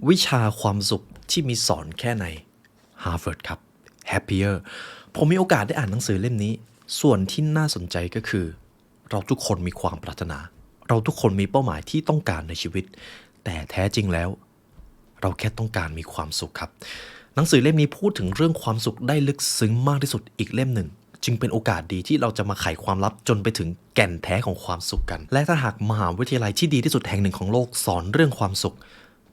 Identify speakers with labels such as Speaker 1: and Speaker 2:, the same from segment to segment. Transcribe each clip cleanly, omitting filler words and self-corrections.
Speaker 1: วิชาความสุขที่มีสอนแค่ใน Harvard ครับ Happier ผมมีโอกาสได้อ่านหนังสือเล่มนี้ ส่วนที่น่าสนใจก็คือเราทุกคนมีความปรารถนา เราทุกคนมีเป้าหมายที่ต้องการในชีวิต แต่แท้จริงแล้วเราแค่ต้องการมีความสุขครับหนังสือเล่มนี้พูดถึงเรื่องความสุขได้ลึกซึ้งมากที่สุดอีกเล่มหนึ่งจึงเป็นโอกาสดีที่เราจะมาไขความลับจนไปถึงแก่นแท้ของความสุขกันและถ้าหากมหาวิทยาลัยที่ดีที่สุดแห่งหนึ่งของโลกสอนเรื่องความสุข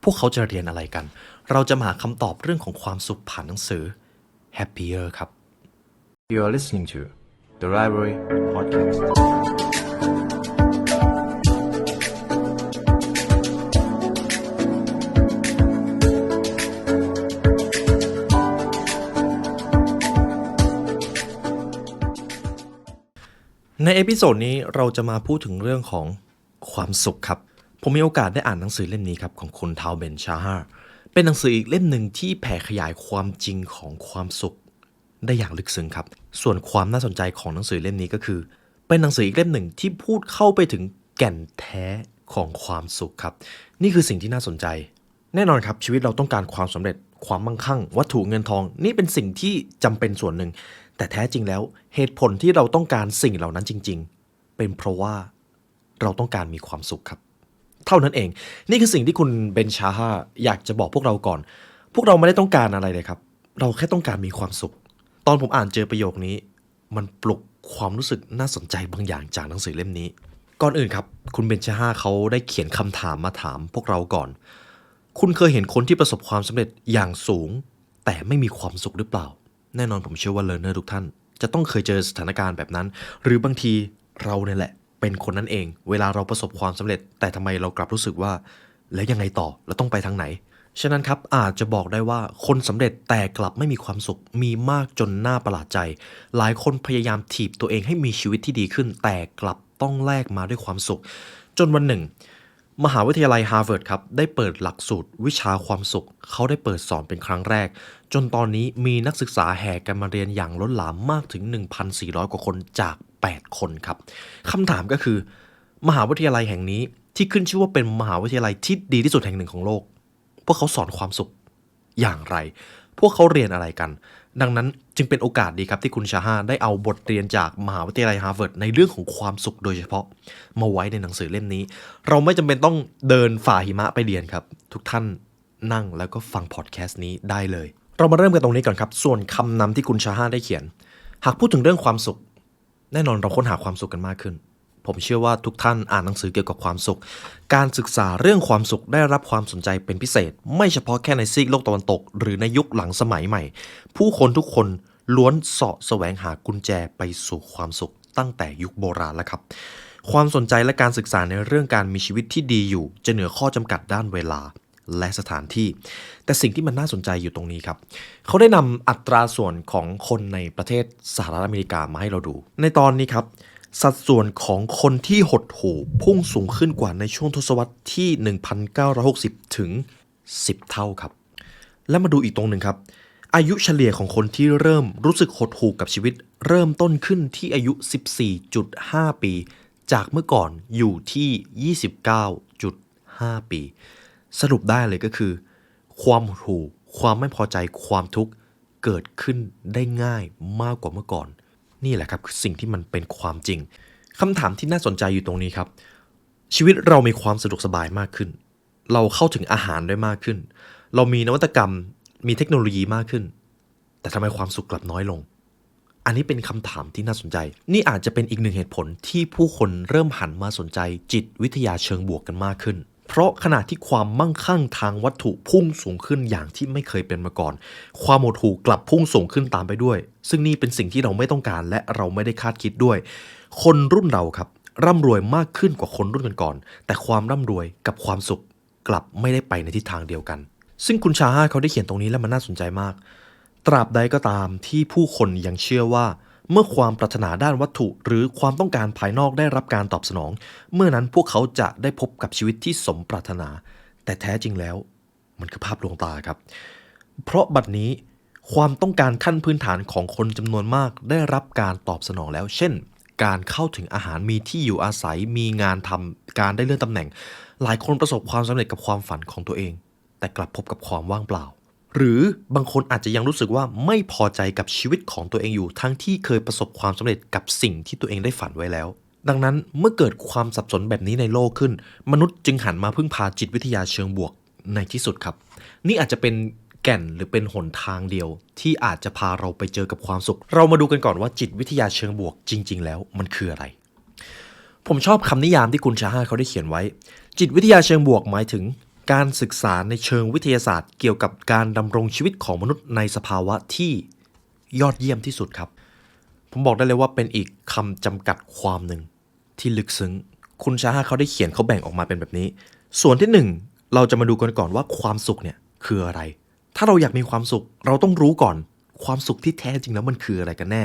Speaker 1: พวกเขาจะเรียนอะไรกันเราจะมาหาคำตอบเรื่องของความสุขผ่านหนังสือ Happier ครับ
Speaker 2: You are listening to The Library Podcast.
Speaker 1: ในเอพิโซดนี้เราจะมาพูดถึงเรื่องของความสุขครับผมมีโอกาสได้อ่านหนังสือเล่มนี้ครับของคุณทาวเบนชาฮาร์เป็นหนังสืออีกเล่มหนึ่งที่แผ่ขยายความจริงของความสุขได้อย่างลึกซึ้งครับส่วนความน่าสนใจของหนังสือเล่มนี้ก็คือเป็นหนังสืออีกเล่มหนึ่งที่พูดเข้าไปถึงแก่นแท้ของความสุขครับนี่คือสิ่งที่น่าสนใจแน่นอนครับชีวิตเราต้องการความสำเร็จความมั่งคั่งวัตถุเงินทองนี่เป็นสิ่งที่จำเป็นส่วนหนึ่งแต่แท้จริงแล้วเหตุผลที่เราต้องการสิ่งเหล่านั้นจริงๆเป็นเพราะว่าเราต้องการมีความสุขครับเท่านั้นเองนี่คือสิ่งที่คุณเบนชาฮาอยากจะบอกพวกเราก่อนพวกเราไม่ได้ต้องการอะไรเลยครับเราแค่ต้องการมีความสุขตอนผมอ่านเจอประโยคนี้มันปลุกความรู้สึกน่าสนใจบางอย่างจากหนังสือเล่มนี้ก่อนอื่นครับคุณเบนชาฮาเขาได้เขียนคำถามมาถามพวกเราก่อนคุณเคยเห็นคนที่ประสบความสำเร็จอย่างสูงแต่ไม่มีความสุขหรือเปล่าแน่นอนผมเชื่อว่า learner ทุกท่านจะต้องเคยเจอสถานการณ์แบบนั้นหรือบางทีเราเนี่ยแหละเป็นคนนั้นเองเวลาเราประสบความสำเร็จแต่ทำไมเรากลับรู้สึกว่าแล้วยังไงต่อเราต้องไปทางไหนฉะนั้นครับอาจจะบอกได้ว่าคนสำเร็จแต่กลับไม่มีความสุขมีมากจนน่าประหลาดใจหลายคนพยายามถีบตัวเองให้มีชีวิตที่ดีขึ้นแต่กลับต้องแลกมาด้วยความสุขจนวันหนึ่งมหาวิทยาลัยฮาร์วาร์ดครับได้เปิดหลักสูตรวิชาความสุขเขาได้เปิดสอนเป็นครั้งแรกจนตอนนี้มีนักศึกษาแห่กันมาเรียนอย่างล้นหลามมากถึง 1,400 กว่าคนจาก8คนครับคำถามก็คือมหาวิทยาลัยแห่งนี้ที่ขึ้นชื่อว่าเป็นมหาวิทยาลัยที่ดีที่สุดแห่งหนึ่งของโลกพวกเขาสอนความสุขอย่างไรพวกเขาเรียนอะไรกันดังนั้นจึงเป็นโอกาสดีครับที่คุณชาฮาได้เอาบทเรียนจากมหาวิทยาลัยฮาร์วาร์ดในเรื่องของความสุขโดยเฉพาะมาไว้ในหนังสือเล่มนี้เราไม่จำเป็นต้องเดินฝ่าหิมะไปเรียนครับทุกท่านนั่งแล้วก็ฟังพอดแคสต์นี้ได้เลยเรามาเริ่มกันตรงนี้ก่อนครับส่วนคำนำที่คุณชาฮาได้เขียนหากพูดถึงเรื่องความสุขแน่นอนเราค้นหาความสุขกันมากขึ้นผมเชื่อว่าทุกท่านอ่านหนังสือเกี่ยวกับความสุขการศึกษาเรื่องความสุขได้รับความสนใจเป็นพิเศษไม่เฉพาะแค่ในซีกโลกตะวันตกหรือในยุคหลังสมัยใหม่ผู้คนทุกคนล้วนเสาะแสวงหากุญแจไปสู่ความสุขตั้งแต่ยุคโบราณแล้วครับความสนใจและการศึกษาในเรื่องการมีชีวิตที่ดีอยู่จะเหนือข้อจำกัดด้านเวลาและสถานที่แต่สิ่งที่มันน่าสนใจอยู่ตรงนี้ครับเขาได้นำอัตราส่วนของคนในประเทศสหรัฐอเมริกามาให้เราดูในตอนนี้ครับสัดส่วนของคนที่หดหู่พุ่งสูงขึ้นกว่าในช่วงทศวรรษที่ 1960 ถึง 10 เท่าครับและมาดูอีกตรงหนึ่งครับอายุเฉลี่ยของคนที่เริ่มรู้สึกหดหู่กับชีวิตเริ่มต้นขึ้นที่อายุ 14.5 ปีจากเมื่อก่อนอยู่ที่ 29.5 ปีสรุปได้เลยก็คือความหดหู่ความไม่พอใจความทุกข์เกิดขึ้นได้ง่ายมากกว่าเมื่อก่อนนี่แหละครับคือสิ่งที่มันเป็นความจริงคำถามที่น่าสนใจอยู่ตรงนี้ครับชีวิตเรามีความสะดวกสบายมากขึ้นเราเข้าถึงอาหารได้มากขึ้นเรามีนวัตกรรมมีเทคโนโลยีมากขึ้นแต่ทำไมความสุขกลับน้อยลงอันนี้เป็นคำถามที่น่าสนใจนี่อาจจะเป็นอีกหนึ่งเหตุผลที่ผู้คนเริ่มหันมาสนใจจิตวิทยาเชิงบวกกันมากขึ้นเพราะขณะที่ความมั่งคั่งทางวัตถุพุ่งสูงขึ้นอย่างที่ไม่เคยเป็นมาก่อนความหดหู่กลับพุ่งสูงขึ้นตามไปด้วยซึ่งนี่เป็นสิ่งที่เราไม่ต้องการและเราไม่ได้คาดคิดด้วยคนรุ่นเราครับร่ำรวยมากขึ้นกว่าคนรุ่นก่อนๆแต่ความร่ำรวยกับความสุขกลับไม่ได้ไปในทิศทางเดียวกันซึ่งคุณชาฮาเขาได้เขียนตรงนี้แล้วมันน่าสนใจมากตราบใดก็ตามที่ผู้คนยังเชื่อว่าเมื่อความปรารถนาด้านวัตถุหรือความต้องการภายนอกได้รับการตอบสนองเมื่อนั้นพวกเขาจะได้พบกับชีวิตที่สมปรารถนาแต่แท้จริงแล้วมันคือภาพลวงตาครับเพราะบัดนี้ความต้องการขั้นพื้นฐานของคนจำนวนมากได้รับการตอบสนองแล้วเช่นการเข้าถึงอาหารมีที่อยู่อาศัยมีงานทำการได้เลื่อนตำแหน่งหลายคนประสบความสำเร็จกับความฝันของตัวเอง แต่กลับพบกับความว่างเปล่าหรือบางคนอาจจะยังรู้สึกว่าไม่พอใจกับชีวิตของตัวเองอยู่ทั้งที่เคยประสบความสำเร็จกับสิ่งที่ตัวเองได้ฝันไว้แล้วดังนั้นเมื่อเกิดความสับสนแบบนี้ในโลกขึ้นมนุษย์จึงหันมาพึ่งพาจิตวิทยาเชิงบวกในที่สุดครับนี่อาจจะเป็นแก่นหรือเป็นหนทางเดียวที่อาจจะพาเราไปเจอกับความสุขเรามาดูกันก่อนว่าจิตวิทยาเชิงบวกจริงๆแล้วมันคืออะไรผมชอบคำนิยามที่คุณชาฮาเขาได้เขียนไว้จิตวิทยาเชิงบวกหมายถึงการศึกษาในเชิงวิทยาศาสตร์เกี่ยวกับการดำรงชีวิตของมนุษย์ในสภาวะที่ยอดเยี่ยมที่สุดครับผมบอกได้เลยว่าเป็นอีกคำจำกัดความหนึ่งที่ลึกซึ้งคุณชาฮาเขาได้เขียนเขาแบ่งออกมาเป็นแบบนี้ส่วนที่1เราจะมาดูกันก่อนว่าความสุขเนี่ยคืออะไรถ้าเราอยากมีความสุขเราต้องรู้ก่อนความสุขที่แท้จริงแล้วมันคืออะไรกันแน่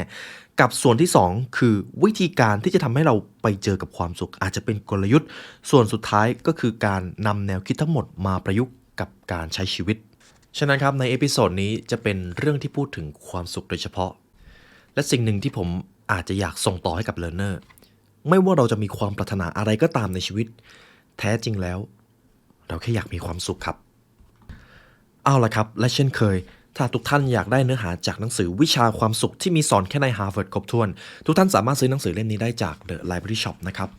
Speaker 1: กับส่วนที่2คือวิธีการที่จะทำให้เราไปเจอกับความสุขอาจจะเป็นกลยุทธ์ส่วนสุดท้ายก็คือการนำแนวคิดทั้งหมดมาประยุกต์กับการใช้ชีวิตฉะนั้นครับในเอพิโซดนี้จะเป็นเรื่องที่พูดถึงความสุขโดยเฉพาะและสิ่งหนึ่งที่ผมอาจจะอยากส่งต่อให้กับ learner ไม่ว่าเราจะมีความปรารถนาอะไรก็ตามในชีวิตแท้จริงแล้วเราแค่อยากมีความสุขครับเอาล่ะครับและเช่นเคยถ้าทุกท่านอยากได้เนื้อหาจากหนังสือวิชาความสุขที่มีสอนแค่ใน Harvard ครบถ้วนทุกท่านสามารถซื้อหนังสือเล่มนี้ได้จาก The Library Shop นะครับ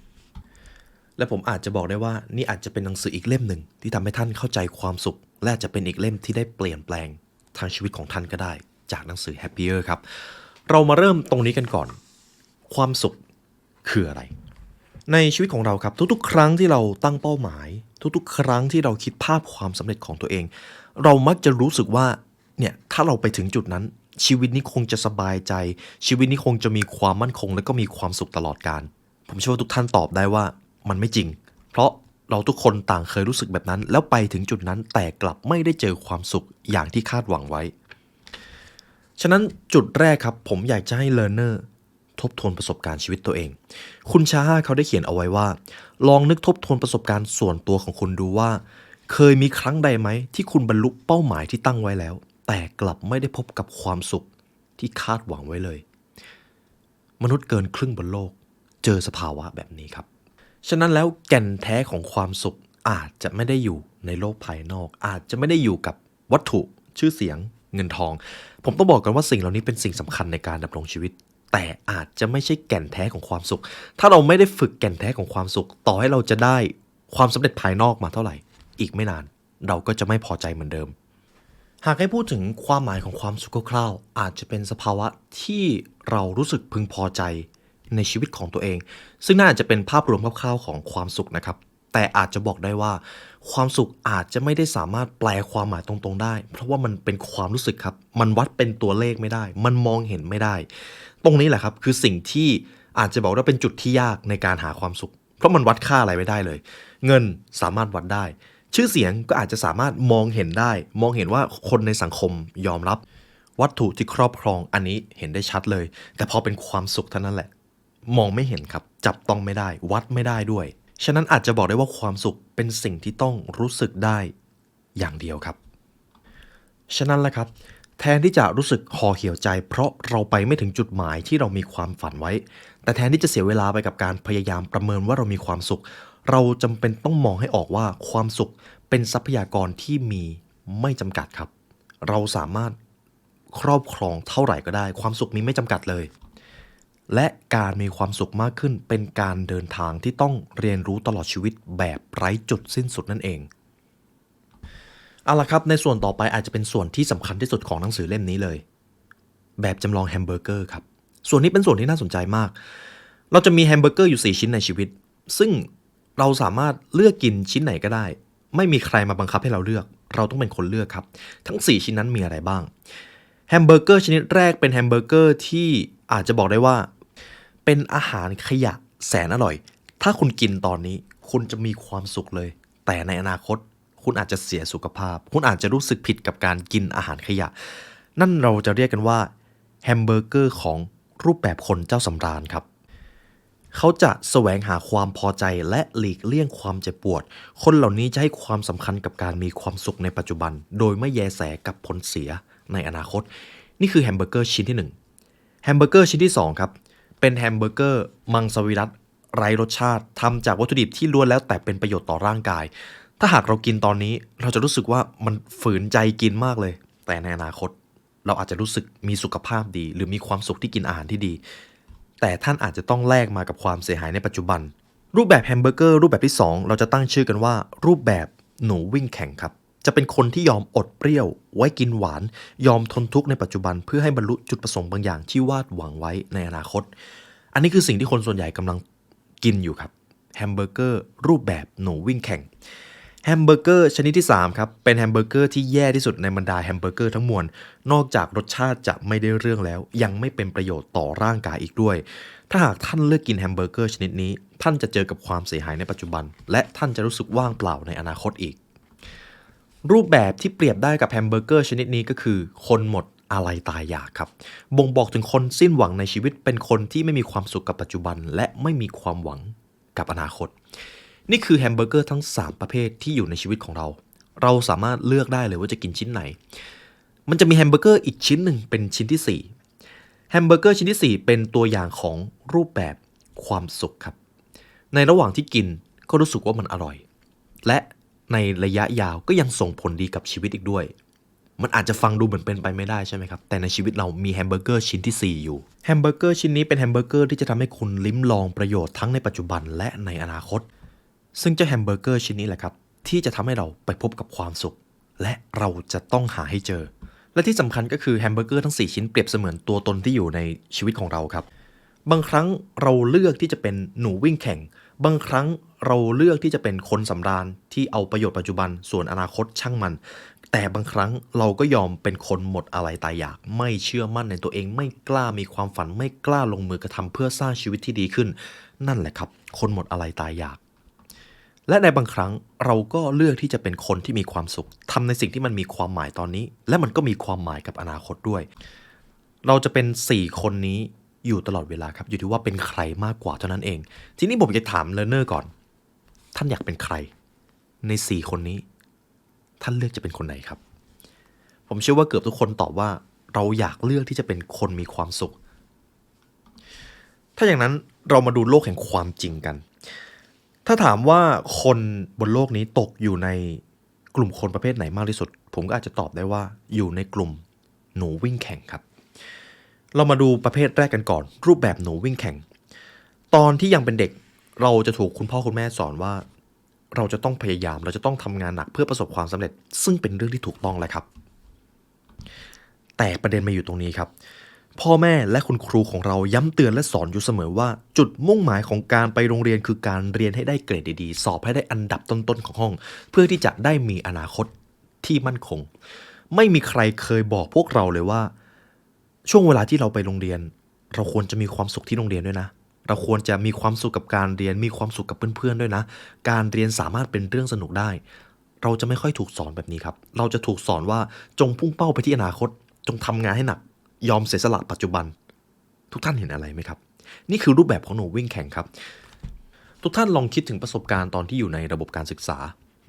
Speaker 1: และผมอาจจะบอกได้ว่านี่อาจจะเป็นหนังสืออีกเล่มหนึ่งที่ทำให้ท่านเข้าใจความสุขและอาจจะเป็นอีกเล่มที่ได้เปลี่ยนแปลงทางชีวิตของท่านก็ได้จากหนังสือ Happier ครับเรามาเริ่มตรงนี้กันก่อนความสุขคืออะไรในชีวิตของเราครับทุกๆครั้งที่เราตั้งเป้าหมายทุกๆครั้งที่เราคิดภาพความสำเร็จของตัวเองเรามักจะรู้สึกว่าเนี่ยถ้าเราไปถึงจุดนั้นชีวิตนี้คงจะสบายใจชีวิตนี้คงจะมีความมั่นคงและก็มีความสุขตลอดกาลผมเชื่อว่าทุกท่านตอบได้ว่ามันไม่จริงเพราะเราทุกคนต่างเคยรู้สึกแบบนั้นแล้วไปถึงจุดนั้นแต่กลับไม่ได้เจอความสุขอย่างที่คาดหวังไว้ฉะนั้นจุดแรกครับผมอยากจะให้ learner ทบทวนประสบการณ์ชีวิตตัวเองคุณชาฮาเขาได้เขียนเอาไว้ว่าลองนึกทบทวนประสบการณ์ส่วนตัวของคุณดูว่าเคยมีครั้งใดไหมที่คุณบรรลุเป้าหมายที่ตั้งไว้แล้วแต่กลับไม่ได้พบกับความสุขที่คาดหวังไว้เลยมนุษย์เกินครึ่งบนโลกเจอสภาวะแบบนี้ครับฉะนั้นแล้วแก่นแท้ของความสุขอาจจะไม่ได้อยู่ในโลกภายนอกอาจจะไม่ได้อยู่กับวัตถุชื่อเสียงเงินทองผมต้องบอกกันว่าสิ่งเหล่านี้เป็นสิ่งสำคัญในการดำรงชีวิตแต่อาจจะไม่ใช่แก่นแท้ของความสุขถ้าเราไม่ได้ฝึกแก่นแท้ของความสุขต่อให้เราจะได้ความสำเร็จภายนอกมาเท่าไหร่อีกไม่นานเราก็จะไม่พอใจเหมือนเดิมหากให้พูดถึงความหมายของความสุขคร่าวๆอาจจะเป็นสภาวะที่เรารู้สึกพึงพอใจในชีวิตของตัวเองซึ่งน่าจะเป็นภาพรวมคร่าวๆของความสุขนะครับแต่อาจจะบอกได้ว่าความสุขอาจจะไม่ได้สามารถแปลความหมายตรงๆได้เพราะว่ามันเป็นความรู้สึกครับมันวัดเป็นตัวเลขไม่ได้มันมองเห็นไม่ได้ตรงนี้แหละครับคือสิ่งที่อาจจะบอกว่าเป็นจุดที่ยากในการหาความสุขเพราะมันวัดค่าอะไรไม่ได้เลยเงินสามารถวัดได้ชื่อเสียงก็อาจจะสามารถมองเห็นได้มองเห็นว่าคนในสังคมยอมรับวัตถุที่ครอบครองอันนี้เห็นได้ชัดเลยแต่พอเป็นความสุขเท่านั้นแหละมองไม่เห็นครับจับต้องไม่ได้วัดไม่ได้ด้วยฉะนั้นอาจจะบอกได้ว่าความสุขเป็นสิ่งที่ต้องรู้สึกได้อย่างเดียวครับฉะนั้นแหละครับแทนที่จะรู้สึกห่อเหี่ยวใจเพราะเราไปไม่ถึงจุดหมายที่เรามีความฝันไว้แต่แทนที่จะเสียเวลาไปกับการพยายามประเมินว่าเรามีความสุขเราจำเป็นต้องมองให้ออกว่าความสุขเป็นทรัพยากรที่มีไม่จำกัดครับเราสามารถครอบครองเท่าไหร่ก็ได้ความสุขมีไม่จำกัดเลยและการมีความสุขมากขึ้นเป็นการเดินทางที่ต้องเรียนรู้ตลอดชีวิตแบบไร้จุดสิ้นสุดนั่นเองเอาล่ะครับในส่วนต่อไปอาจจะเป็นส่วนที่สำคัญที่สุดของหนังสือเล่มนี้เลยแบบจำลองแฮมเบอร์เกอร์ครับส่วนนี้เป็นส่วนที่น่าสนใจมากเราจะมีแฮมเบอร์เกอร์อยู่4ชิ้นในชีวิตซึ่งเราสามารถเลือกกินชิ้นไหนก็ได้ไม่มีใครมาบังคับให้เราเลือกเราต้องเป็นคนเลือกครับทั้ง4ชิ้นนั้นมีอะไรบ้างแฮมเบอร์เกอร์ชนิดแรกเป็นแฮมเบอร์เกอร์ที่อาจจะบอกได้ว่าเป็นอาหารขยะแสนอร่อยถ้าคุณกินตอนนี้คุณจะมีความสุขเลยแต่ในอนาคตคุณอาจจะเสียสุขภาพคุณอาจจะรู้สึกผิดกับการกินอาหารขยะนั่นเราจะเรียกกันว่าแฮมเบอร์เกอร์ของรูปแบบคนเจ้าสำราญครับเขาจะแสวงหาความพอใจและหลีกเลี่ยงความเจ็บปวดคนเหล่านี้จะให้ความสำคัญกับการมีความสุขในปัจจุบันโดยไม่แยแสกับผลเสียในอนาคตนี่คือแฮมเบอร์เกอร์ชิ้นที่1แฮมเบอร์เกอร์ชิ้นที่2ครับเป็นแฮมเบอร์เกอร์มังสวิรัติไร้รสชาติทำจากวัตถุดิบที่ล้วนแล้วแต่เป็นประโยชน์ต่อร่างกาย ถ้าหากเรากินตอนนี้เราจะรู้สึกว่ามันฝืนใจกินมากเลยแต่ในอนาคตเราอาจจะรู้สึกมีสุขภาพดีหรือมีความสุขที่กินอาหารที่ดีแต่ท่านอาจจะต้องแลกมากับความเสียหายในปัจจุบันรูปแบบแฮมเบอร์เกอร์รูปแบบที่2เราจะตั้งชื่อกันว่ารูปแบบหนูวิ่งแข่งครับจะเป็นคนที่ยอมอดเปรี้ยวไว้กินหวานยอมทนทุกข์ในปัจจุบันเพื่อให้บรรลุจุดประสงค์บางอย่างที่วาดหวังไว้ในอนาคตอันนี้คือสิ่งที่คนส่วนใหญ่กำลังกินอยู่ครับแฮมเบอร์เกอร์รูปแบบหนูวิ่งแข่งแฮมเบอร์เกอร์ชนิดที่3ครับเป็นแฮมเบอร์เกอร์ที่แย่ที่สุดในบรรดาแฮมเบอร์เกอร์ทั้งมวลนอกจากรสชาติจะไม่ได้เรื่องแล้วยังไม่เป็นประโยชน์ต่อร่างกายอีกด้วยถ้าหากท่านเลือกกินแฮมเบอร์เกอร์ชนิดนี้ท่านจะเจอกับความเสียหายในปัจจุบันและท่านจะรู้สึกว่างเปล่าในอนาคตอีกรูปแบบที่เปรียบได้กับแฮมเบอร์เกอร์ชนิดนี้ก็คือคนหมดอะไรตายอยากครับบ่งบอกถึงคนสิ้นหวังในชีวิตเป็นคนที่ไม่มีความสุขกับปัจจุบันและไม่มีความหวังกับอนาคตนี่คือแฮมเบอร์เกอร์ทั้ง3ประเภทที่อยู่ในชีวิตของเราสามารถเลือกได้เลยว่าจะกินชิ้นไหนมันจะมีแฮมเบอร์เกอร์อีกชิ้นหนึ่งเป็นชิ้นที่4แฮมเบอร์เกอร์ชิ้นที่4เป็นตัวอย่างของรูปแบบความสุขครับในระหว่างที่กินก็รู้สึกว่ามันอร่อยและในระยะยาวก็ยังส่งผลดีกับชีวิตอีกด้วยมันอาจจะฟังดูเหมือนเป็นไปไม่ได้ใช่ไหมครับแต่ในชีวิตเรามีแฮมเบอร์เกอร์ชิ้นที่4อยู่แฮมเบอร์เกอร์ชิ้นนี้เป็นแฮมเบอร์เกอร์ที่จะทำให้คุณลิ้มลองประโยชน์ทั้งในปัจจุบันและในอนาคตซึ่งเจ้าแฮมเบอร์เกอร์ชิ้นนี้แหละครับที่จะทำให้เราไปพบกับความสุขและเราจะต้องหาให้เจอและที่สำคัญก็คือแฮมเบอร์เกอร์ทั้ง4ชิ้นเปรียบเสมือนตัวตนที่อยู่ในชีวิตของเราครับบางครั้งเราเลือกที่จะเป็นหนูวิ่งแข่งบางครั้งเราเลือกที่จะเป็นคนสำราญที่เอาประโยชน์ปัจจุบันส่วนอนาคตช่างมันแต่บางครั้งเราก็ยอมเป็นคนหมดอะไรตายอยากไม่เชื่อมั่นในตัวเองไม่กล้ามีความฝันไม่กล้าลงมือกระทำเพื่อสร้างชีวิตที่ดีขึ้นนั่นแหละครับคนหมดอะไรตายอยากและในบางครั้งเราก็เลือกที่จะเป็นคนที่มีความสุขทำในสิ่งที่มันมีความหมายตอนนี้และมันก็มีความหมายกับอนาคตด้วยเราจะเป็น4คนนี้อยู่ตลอดเวลาครับอยู่ที่ว่าเป็นใครมากกว่าเท่านั้นเองทีนี้ผมจะถามเลิร์นเนอร์ก่อนท่านอยากเป็นใครใน4คนนี้ท่านเลือกจะเป็นคนไหนครับผมเชื่อว่าเกือบทุกคนตอบว่าเราอยากเลือกที่จะเป็นคนมีความสุขถ้าอย่างนั้นเรามาดูโลกแห่งความจริงกันถ้าถามว่าคนบนโลกนี้ตกอยู่ในกลุ่มคนประเภทไหนมากที่สุดผมก็อาจจะตอบได้ว่าอยู่ในกลุ่มหนูวิ่งแข่งครับเรามาดูประเภทแรกกันก่อนรูปแบบหนูวิ่งแข่งตอนที่ยังเป็นเด็กเราจะถูกคุณพ่อคุณแม่สอนว่าเราจะต้องพยายามเราจะต้องทำงานหนักเพื่อประสบความสำเร็จซึ่งเป็นเรื่องที่ถูกต้องแหละครับแต่ประเด็นมาอยู่ตรงนี้ครับพ่อแม่และคุณครูของเราย้ำเตือนและสอนอยู่เสมอว่าจุดมุ่งหมายของการไปโรงเรียนคือการเรียนให้ได้เกรดดีๆสอบให้ได้อันดับต้นๆของห้องเพื่อที่จะได้มีอนาคตที่มั่นคงไม่มีใครเคยบอกพวกเราเลยว่าช่วงเวลาที่เราไปโรงเรียนเราควรจะมีความสุขที่โรงเรียนด้วยนะเราควรจะมีความสุขกับการเรียนมีความสุขกับเพื่อนๆด้วยนะการเรียนสามารถเป็นเรื่องสนุกได้เราจะไม่ค่อยถูกสอนแบบนี้ครับเราจะถูกสอนว่าจงพุ่งเป้าไปที่อนาคตจงทำงานให้หนักยอมเสียสละปัจจุบันทุกท่านเห็นอะไรไหมครับนี่คือรูปแบบของหนูวิ่งแข่งครับทุกท่านลองคิดถึงประสบการณ์ตอนที่อยู่ในระบบการศึกษา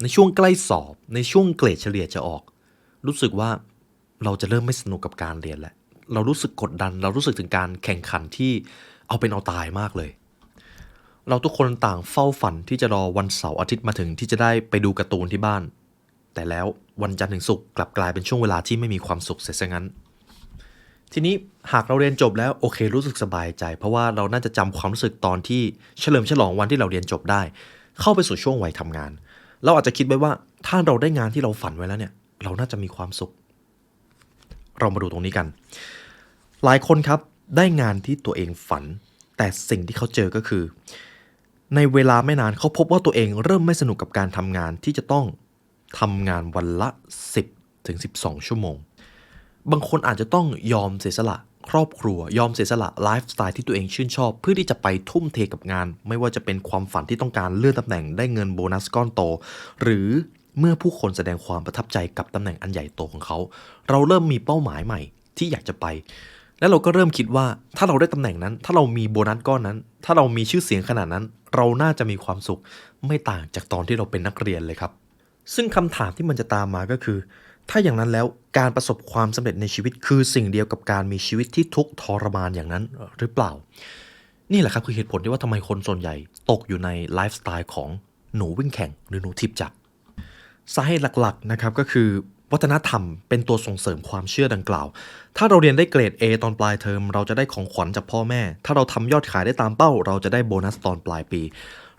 Speaker 1: ในช่วงใกล้สอบในช่วงเกรดเฉลี่ยจะออกรู้สึกว่าเราจะเริ่มไม่สนุกกับการเรียนแล้วเรารู้สึกกดดันเรารู้สึกถึงการแข่งขันที่เอาเป็นเอาตายมากเลยเราทุกคนต่างเฝ้าฝันที่จะรอวันเสาร์อาทิตย์มาถึงที่จะได้ไปดูการ์ตูนที่บ้านแต่แล้ววันจันทร์ถึงศุกร์กลับกลายเป็นช่วงเวลาที่ไม่มีความสุขเสียซะงั้นทีนี้หากเราเรียนจบแล้วโอเครู้สึกสบายใจเพราะว่าเราน่าจะจำความรู้สึกตอนที่เฉลิมฉลองวันที่เราเรียนจบได้เข้าไปสู่ช่วงวัยทำงานเราอาจจะคิดไว้ว่าถ้าเราได้งานที่เราฝันไว้แล้วเนี่ยเราน่าจะมีความสุขเรามาดูตรงนี้กันหลายคนครับได้งานที่ตัวเองฝันแต่สิ่งที่เขาเจอก็คือในเวลาไม่นานเขาพบว่าตัวเองเริ่มไม่สนุกกับการทำงานที่จะต้องทำงานวันละ10-12 ชั่วโมงบางคนอาจจะต้องยอมเสียสละครอบครัวยอมเสียสละไลฟ์สไตล์ที่ตัวเองชื่นชอบเพื่อที่จะไปทุ่มเทกับงานไม่ว่าจะเป็นความฝันที่ต้องการเลื่อนตำแหน่งได้เงินโบนัสก้อนโตหรือเมื่อผู้คนแสดงความประทับใจกับตำแหน่งอันใหญ่โตของเขาเราเริ่มมีเป้าหมายใหม่ที่อยากจะไปและเราก็เริ่มคิดว่าถ้าเราได้ตำแหน่งนั้นถ้าเรามีโบนัสก้อนนั้นถ้าเรามีชื่อเสียงขนาดนั้นเราน่าจะมีความสุขไม่ต่างจากตอนที่เราเป็นนักเรียนเลยครับซึ่งคำถามที่มันจะตามมาก็คือถ้าอย่างนั้นแล้วการประสบความสำเร็จในชีวิตคือสิ่งเดียวกับการมีชีวิตที่ทุกข์ทรมานอย่างนั้นหรือเปล่านี่แหละครับคือเหตุผลที่ว่าทำไมคนส่วนใหญ่ตกอยู่ในไลฟ์สไตล์ของหนูวิ่งแข่งหรือหนูทิพย์จักร สาเหตุหลักๆนะครับก็คือวัฒนธรรมเป็นตัวส่งเสริมความเชื่อดังกล่าวถ้าเราเรียนได้เกรด A ตอนปลายเทอมเราจะได้ของขวัญจากพ่อแม่ถ้าเราทำยอดขายได้ตามเป้าเราจะได้โบนัสตอนปลายปี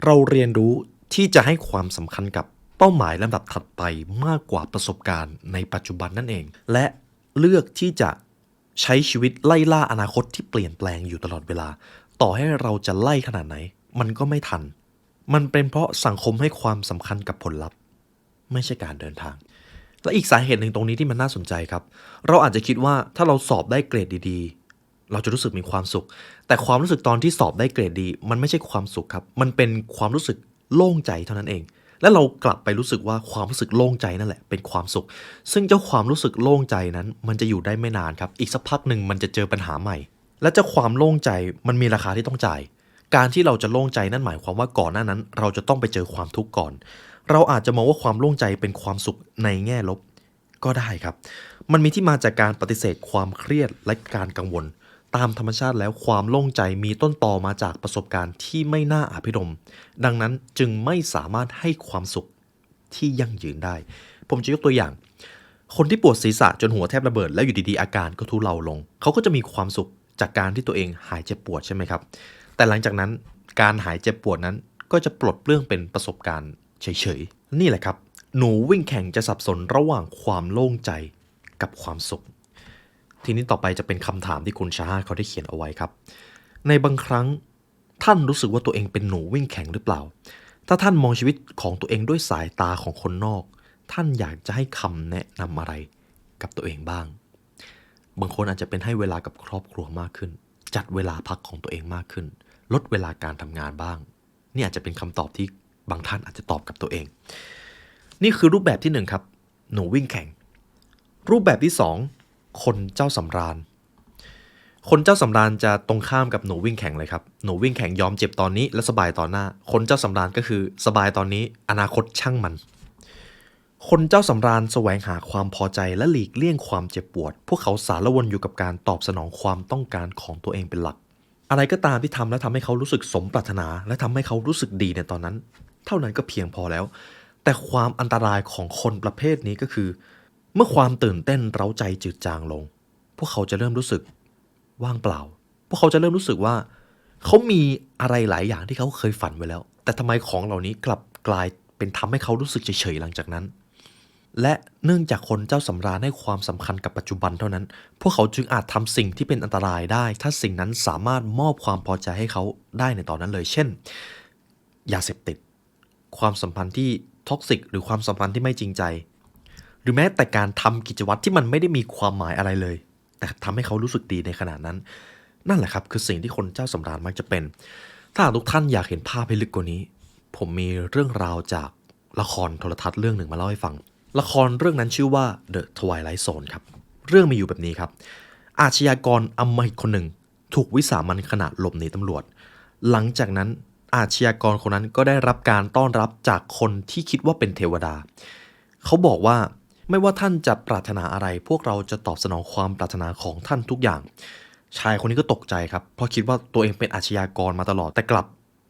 Speaker 1: เราเรียนรู้ที่จะให้ความสำคัญกับเป้าหมายลำดับถัดไปมากกว่าประสบการณ์ในปัจจุบันนั่นเองและเลือกที่จะใช้ชีวิตไล่ล่าอนาคตที่เปลี่ยนแปลงอยู่ตลอดเวลาต่อให้เราจะไล่ขนาดไหนมันก็ไม่ทันมันเป็นเพราะสังคมให้ความสำคัญกับผลลัพธ์ไม่ใช่การเดินทางและอีกสาเหตุหนึ่งตรงนี้ที่มันน่าสนใจครับเราอาจจะคิดว่าถ้าเราสอบได้เกรดดีๆเราจะรู้สึกมีความสุขแต่ความรู้สึกตอนที่สอบได้เกรดดีมันไม่ใช่ความสุขครับมันเป็นความรู้สึกโล่งใจเท่านั้นเองและเรากลับไปรู้สึกว่าความรู้สึกโล่งใจนั่นแหละเป็นความสุขซึ่งเจ้าความรู้สึกโล่งใจนั้นมันจะอยู่ได้ไม่นานครับอีกสักพักหนึ่งมันจะเจอปัญหาใหม่และเจ้าความโล่งใจมันมีราคาที่ต้องจ่ายการที่เราจะโล่งใจนั่นหมายความว่าก่อนหน้านั้นเราจะต้องไปเจอความทุกข์ก่อนเราอาจจะมองว่าความโล่งใจเป็นความสุขในแง่ลบก็ได้ครับมันมีที่มาจากการปฏิเสธความเครียดและการกังวลตามธรรมชาติแล้วความโล่งใจมีต้นตอมาจากประสบการณ์ที่ไม่น่าอภิรมย์ดังนั้นจึงไม่สามารถให้ความสุขที่ยั่งยืนได้ผมจะยกตัวอย่างคนที่ปวดศีรษะจนหัวแทบระเบิดแล้วอยู่ดีๆอาการก็ทุเลาลงเขาก็จะมีความสุขจากการที่ตัวเองหายเจ็บปวดใช่ไหมครับแต่หลังจากนั้นการหายเจ็บปวดนั้นก็จะปลดเปลื้องเป็นประสบการณ์เฉยๆนี่แหละครับหนูวิ่งแข่งจะสับสนระหว่างความโล่งใจกับความสุขทีนี้ต่อไปจะเป็นคำถามที่คุณชาฮาเขาได้เขียนเอาไว้ครับในบางครั้งท่านรู้สึกว่าตัวเองเป็นหนูวิ่งแข่งหรือเปล่าถ้าท่านมองชีวิตของตัวเองด้วยสายตาของคนนอกท่านอยากจะให้คำแนะนำอะไรกับตัวเองบ้างบางคนอาจจะเป็นให้เวลากับครอบครัวมากขึ้นจัดเวลาพักของตัวเองมากขึ้นลดเวลาการทำงานบ้างนี่อาจจะเป็นคำตอบที่บางท่านอาจจะตอบกับตัวเองนี่คือรูปแบบที่1ครับหนูวิ่งแข่งรูปแบบที่2คนเจ้าสำราญคนเจ้าสำราญจะตรงข้ามกับหนูวิ่งแข่งเลยครับหนูวิ่งแข่งยอมเจ็บตอนนี้และสบายตอนหน้าคนเจ้าสำราญก็คือสบายตอนนี้อนาคตช่างมันคนเจ้าสำราญแสวงหาความพอใจและหลีกเลี่ยงความเจ็บปวดพวกเขาสารวนอยู่กับการตอบสนองความต้องการของตัวเองเป็นหลักอะไรก็ตามที่ทำและทำให้เขารู้สึกสมปรารถนาและทำให้เขารู้สึกดีในตอนนั้นเท่านั้นก็เพียงพอแล้วแต่ความอันตรายของคนประเภทนี้ก็คือเมื่อความตื่นเต้นเร้าใจจืดจางลงพวกเขาจะเริ่มรู้สึกว่างเปล่าพวกเขาจะเริ่มรู้สึกว่าเขามีอะไรหลายอย่างที่เขาเคยฝันไว้แล้วแต่ทำไมของเหล่านี้กลับกลายเป็นทำให้เขารู้สึกเฉยๆหลังจากนั้นและเนื่องจากคนเจ้าสำราญให้ความสำคัญกับปัจจุบันเท่านั้นพวกเขาจึงอาจทำสิ่งที่เป็นอันตรายได้ถ้าสิ่งนั้นสามารถมอบความพอใจให้เขาได้ในตอนนั้นเลยเช่นยาเสพติดความสัมพันธ์ที่ท็อกซิกหรือความสัมพันธ์ที่ไม่จริงใจหรือแม้แต่การทำกิจวัตรที่มันไม่ได้มีความหมายอะไรเลยแต่ทำให้เขารู้สึกดีในขณะนั้นนั่นแหละครับคือสิ่งที่คนเจ้าสำราญมักจะเป็นถ้าทุกท่านอยากเห็นภาพให้ลึกกว่านี้ผมมีเรื่องราวจากละครโทรทัศน์เรื่องหนึ่งมาเล่าให้ฟังละครเรื่องนั้นชื่อว่า The Twilight Zone ครับเรื่องมีอยู่แบบนี้ครับอาชญากรอำมหิตคนหนึ่งถูกวิสามันขณะหลบหนีตำรวจหลังจากนั้นอาชญากรคนนั้นก็ได้รับการต้อนรับจากคนที่คิดว่าเป็นเทวดาเขาบอกว่าไม่ว่าท่านจะปรารถนาอะไรพวกเราจะตอบสนองความปรารถนาของท่านทุกอย่างชายคนนี้ก็ตกใจครับเพราะคิดว่าตัวเองเป็นอาชญากรมาตลอดแต่กลับ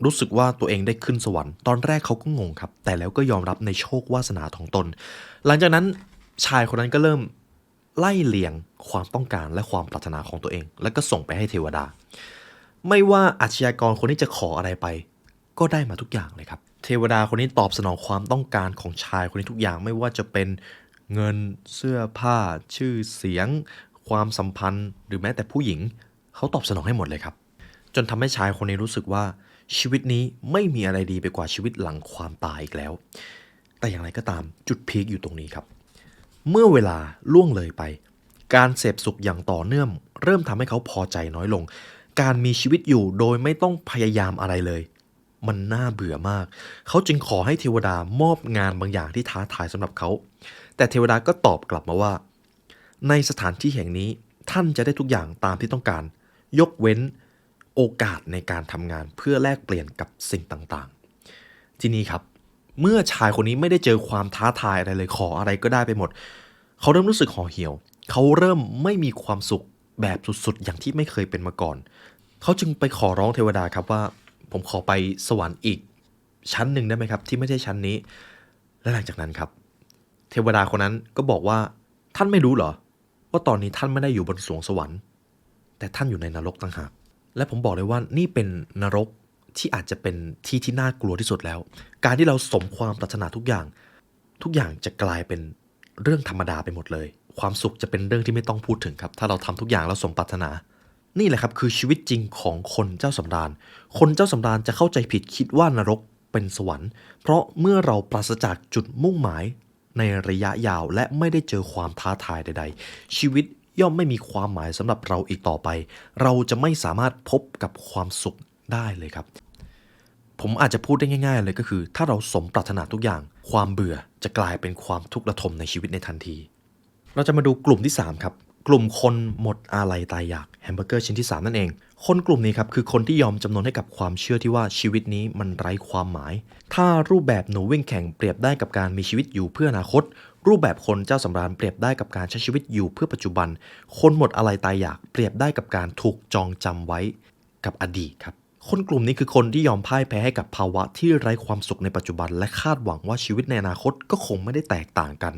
Speaker 1: รู้สึกว่าตัวเองได้ขึ้นสวรรค์ตอนแรกเขาก็งงครับแต่แล้วก็ยอมรับในโชควาสนาของตนหลังจากนั้นชายคนนั้นก็เริ่มไล่เลียงความต้องการและความปรารถนาของตัวเองแล้วก็ส่งไปให้เทวดาไม่ว่าอาชญากรคนนี้จะขออะไรไปก็ได้มาทุกอย่างเลยครับเทวดาคนนี้ตอบสนองความต้องการของชายคนนี้ทุกอย่างไม่ว่าจะเป็นเงินเสื้อผ้าชื่อเสียงความสัมพันธ์หรือแม้แต่ผู้หญิงเขาตอบสนองให้หมดเลยครับจนทำให้ชายคนนี้รู้สึกว่าชีวิตนี้ไม่มีอะไรดีไปกว่าชีวิตหลังความตายอีกแล้วแต่อย่างไรก็ตามจุดพีคอยู่ตรงนี้ครับเมื่อเวลาล่วงเลยไปการเสพสุขอย่างต่อเนื่องเริ่มทำให้เขาพอใจน้อยลงการมีชีวิตอยู่โดยไม่ต้องพยายามอะไรเลยมันน่าเบื่อมากเขาจึงขอให้เทวดามอบงานบางอย่างที่ท้าทายสำหรับเขาแต่เทวดาก็ตอบกลับมาว่าในสถานที่แห่งนี้ท่านจะได้ทุกอย่างตามที่ต้องการยกเว้นโอกาสในการทำงานเพื่อแลกเปลี่ยนกับสิ่งต่างๆทีนี้ครับเมื่อชายคนนี้ไม่ได้เจอความท้าทายอะไรเลยขออะไรก็ได้ไปหมดเขาเริ่มรู้สึกห่อเหี่ยวเขาเริ่มไม่มีความสุขแบบสุดๆอย่างที่ไม่เคยเป็นมาก่อนเขาจึงไปขอร้องเทวดาครับว่าผมขอไปสวรรค์อีกชั้นหนึ่งได้ไหมครับที่ไม่ใช่ชั้นนี้และหลังจากนั้นครับ เทวดาคนนั้นก็บอกว่าท่านไม่รู้เหรอว่าตอนนี้ท่านไม่ได้อยู่บนสวงสวรรค์แต่ท่านอยู่ในนรกต่างหากและผมบอกเลยว่านี่เป็นนรกที่อาจจะเป็นที่ที่น่ากลัวที่สุดแล้วการที่เราสมความปรารถนาทุกอย่างจะกลายเป็นเรื่องธรรมดาไปหมดเลยความสุขจะเป็นเรื่องที่ไม่ต้องพูดถึงครับถ้าเราทำทุกอย่างแล้วสมปรารถนานี่แหละครับคือชีวิตจริงของคนเจ้าสำราญคนเจ้าสำราญจะเข้าใจผิดคิดว่านรกเป็นสวรรค์เพราะเมื่อเราปราศจากจุดมุ่งหมายในระยะยาวและไม่ได้เจอความท้าทายใดๆชีวิตย่อมไม่มีความหมายสำหรับเราอีกต่อไปเราจะไม่สามารถพบกับความสุขได้เลยครับผมอาจจะพูดได้ง่ายๆเลยก็คือถ้าเราสมปรารถนาทุกอย่างความเบื่อจะกลายเป็นความทุกข์ระทมในชีวิตในทันทีเราจะมาดูกลุ่มที่3ครับกลุ่มคนหมดอาลัยตายอยากแฮมเบอร์เกอร์ชิ้นที่3นั่นเองคนกลุ่มนี้ครับคือคนที่ยอมจำนนให้กับความเชื่อที่ว่าชีวิตนี้มันไร้ความหมายถ้ารูปแบบหนูวิ่งแข่งเปรียบได้กับการมีชีวิตอยู่เพื่ออนาคตรูปแบบคนเจ้าสำราญเปรียบได้กับการใช้ชีวิตอยู่เพื่อปัจจุบันคนหมดอาลัยตายอยากเปรียบได้กับการถูกจองจำไว้กับอดีตครับคนกลุ่มนี้คือคนที่ยอมพ่ายแพ้ให้กับภาวะที่ไร้ความสุขในปัจจุบันและคาดหวังว่าชีวิตในอนาคตก็คงไม่ได้แตกต่างกัน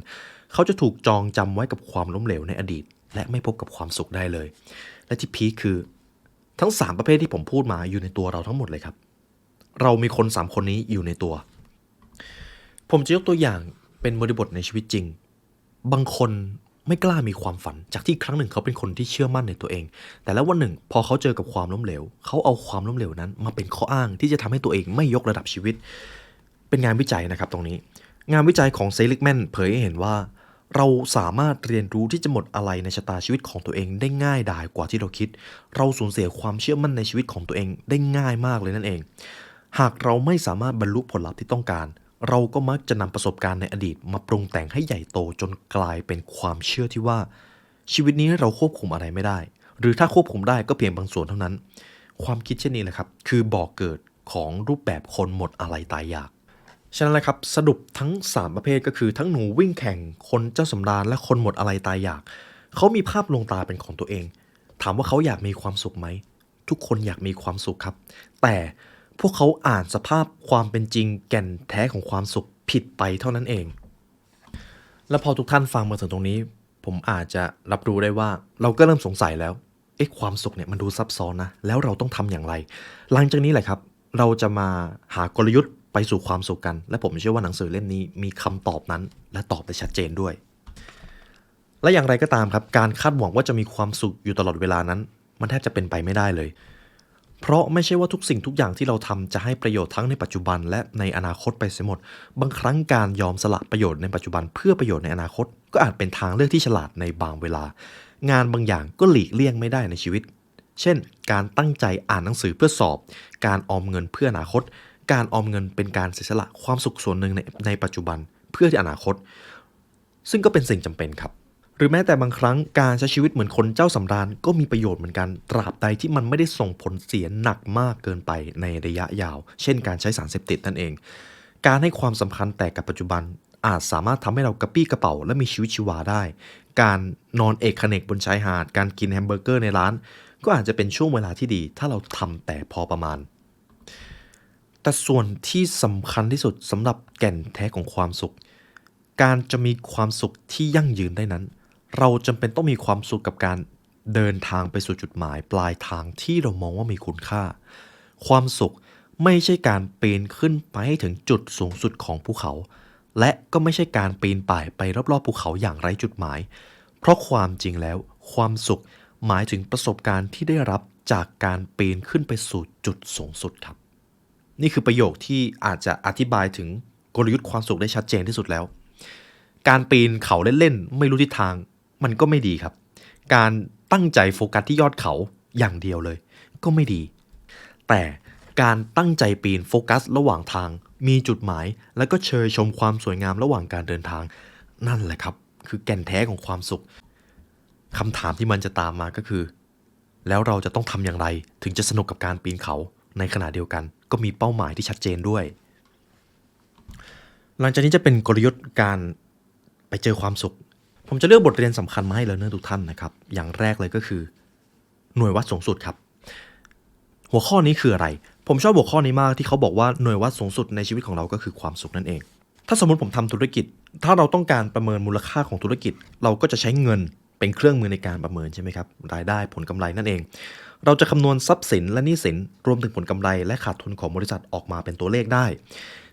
Speaker 1: เขาจะถูกจองจำไว้กับความล้มเหลวในอดีตและไม่พบกับความสุขได้เลยและที่พีคคือทั้ง3ประเภทที่ผมพูดมาอยู่ในตัวเราทั้งหมดเลยครับเรามีคน3คนนี้อยู่ในตัวผมจะยกตัวอย่างเป็นบริบทในชีวิตจริงบางคนไม่กล้ามีความฝันจากที่ครั้งหนึ่งเขาเป็นคนที่เชื่อมั่นในตัวเองแต่แล้ววันหนึ่งพอเขาเจอกับความล้มเหลวเขาเอาความล้มเหลวนั้นมาเป็นข้ออ้างที่จะทำให้ตัวเองไม่ยกระดับชีวิตเป็นงานวิจัยนะครับตรงนี้งานวิจัยของเซลิกแมนเผยให้เห็นว่าเราสามารถเรียนรู้ที่จะหมดอะไรในชะตาชีวิตของตัวเองได้ง่ายดายกว่าที่เราคิดเราสูญเสียความเชื่อมั่นในชีวิตของตัวเองได้ง่ายมากเลยนั่นเองหากเราไม่สามารถบรรลุผลลัพธ์ที่ต้องการเราก็มักจะนำประสบการณ์ในอดีตมาปรุงแต่งให้ใหญ่โตจนกลายเป็นความเชื่อที่ว่าชีวิตนี้เราควบคุมอะไรไม่ได้หรือถ้าควบคุมได้ก็เพียงบางส่วนเท่านั้นความคิดเช่นนี้แหละครับคือบ่อเกิดของรูปแบบคนหมดอะไรตายอยากฉะนั้นแหละครับสรุปทั้ง3ประเภทก็คือทั้งหนูวิ่งแข่งคนเจ้าสำราญและคนหมดอะไรตายอยากเขามีภาพลวงตาเป็นของตัวเองถามว่าเขาอยากมีความสุขไหมทุกคนอยากมีความสุขครับแต่พวกเขาอ่านสภาพความเป็นจริงแก่นแท้ของความสุขผิดไปเท่านั้นเองแล้วพอทุกท่านฟังมาถึงตรงนี้ผมอาจจะรับรู้ได้ว่าเราก็เริ่มสงสัยแล้วความสุขเนี่ยมันดูซับซ้อนนะแล้วเราต้องทำอย่างไรหลังจากนี้แหละครับเราจะมาหากลยุทธ์ไปสู่ความสุขกันและผมเชื่อว่าหนังสือเล่มนี้มีคำตอบนั้นและตอบได้ชัดเจนด้วยและอย่างไรก็ตามครับการคาดหวังว่าจะมีความสุขอยู่ตลอดเวลานั้นมันแทบจะเป็นไปไม่ได้เลยเพราะไม่ใช่ว่าทุกสิ่งทุกอย่างที่เราทำจะให้ประโยชน์ทั้งในปัจจุบันและในอนาคตไปเสียหมดบางครั้งการยอมสละประโยชน์ในปัจจุบันเพื่อประโยชน์ในอนาคตก็อาจเป็นทางเลือกที่ฉลาดในบางเวลางานบางอย่างก็หลีกเลี่ยงไม่ได้ในชีวิตเช่นการตั้งใจอ่านหนังสือเพื่อสอบการออมเงินเพื่ออนาคตการออมเงินเป็นการเสียสละความสุขส่วนหนึ่งในปัจจุบันเพื่อที่อนาคตซึ่งก็เป็นสิ่งจำเป็นครับหรือแม้แต่บางครั้งการใช้ชีวิตเหมือนคนเจ้าสำราญก็มีประโยชน์เหมือนกันตราบใดที่มันไม่ได้ส่งผลเสียหนักมากเกินไปในระยะยาวเช่นการใช้สารเสพติดนั่นเองการให้ความสำคัญแต่กับปัจจุบันอาจสามารถทำให้เรากระปี้กระเป๋าและมีชีวิตชีวาได้การนอนเอกเขนกบนชายหาดการกินแฮมเบอร์เกอร์ในร้านก็อาจจะเป็นช่วงเวลาที่ดีถ้าเราทำแต่พอประมาณแต่ส่วนที่สำคัญที่สุดสำหรับแก่นแท้ของความสุขการจะมีความสุขที่ยั่งยืนได้นั้นเราจำเป็นต้องมีความสุขกับการเดินทางไปสู่จุดหมายปลายทางที่เรามองว่ามีคุณค่าความสุขไม่ใช่การปีนขึ้นไปให้ถึงจุดสูงสุดของภูเขาและก็ไม่ใช่การปีนป่ายไปรอบๆภูเขาอย่างไร้จุดหมายเพราะความจริงแล้วความสุขหมายถึงประสบการณ์ที่ได้รับจากการปีนขึ้นไปสู่จุดสูงสุดครับนี่คือประโยคที่อาจจะอธิบายถึงกลยุทธ์ความสุขได้ชัดเจนที่สุดแล้วการปีนเขาเล่นๆไม่รู้ทิศทางมันก็ไม่ดีครับการตั้งใจโฟกัสที่ยอดเขาอย่างเดียวเลยก็ไม่ดีแต่การตั้งใจปีนโฟกัสระหว่างทางมีจุดหมายแล้วก็เชยชมความสวยงามระหว่างการเดินทางนั่นแหละครับคือแก่นแท้ของความสุขคำถามที่มันจะตามมาก็คือแล้วเราจะต้องทำอย่างไรถึงจะสนุกกับการปีนเขาในขณะเดียวกันก็มีเป้าหมายที่ชัดเจนด้วยหลังจากนี้จะเป็นกลยุทธ์การไปเจอความสุขผมจะเลือกบทเรียนสำคัญมาให้learnerทุกท่านนะครับอย่างแรกเลยก็คือหน่วยวัดสูงสุดครับหัวข้อนี้คืออะไรผมชอบหัวข้อนี้มากที่เขาบอกว่าหน่วยวัดสูงสุดในชีวิตของเราก็คือความสุขนั่นเอง ถ้าสมมติผมทำธุรกิจถ้าเราต้องการประเมินมูลค่าของธุรกิจเราก็จะใช้เงินเป็นเครื่องมือในการประเมินใช่ไหมครับรายได้ผลกำไรนั่นเองเราจะคำนวณทรัพย์สินและหนี้สินรวมถึงผลกำไรและขาดทุนของบริษัทออกมาเป็นตัวเลขได้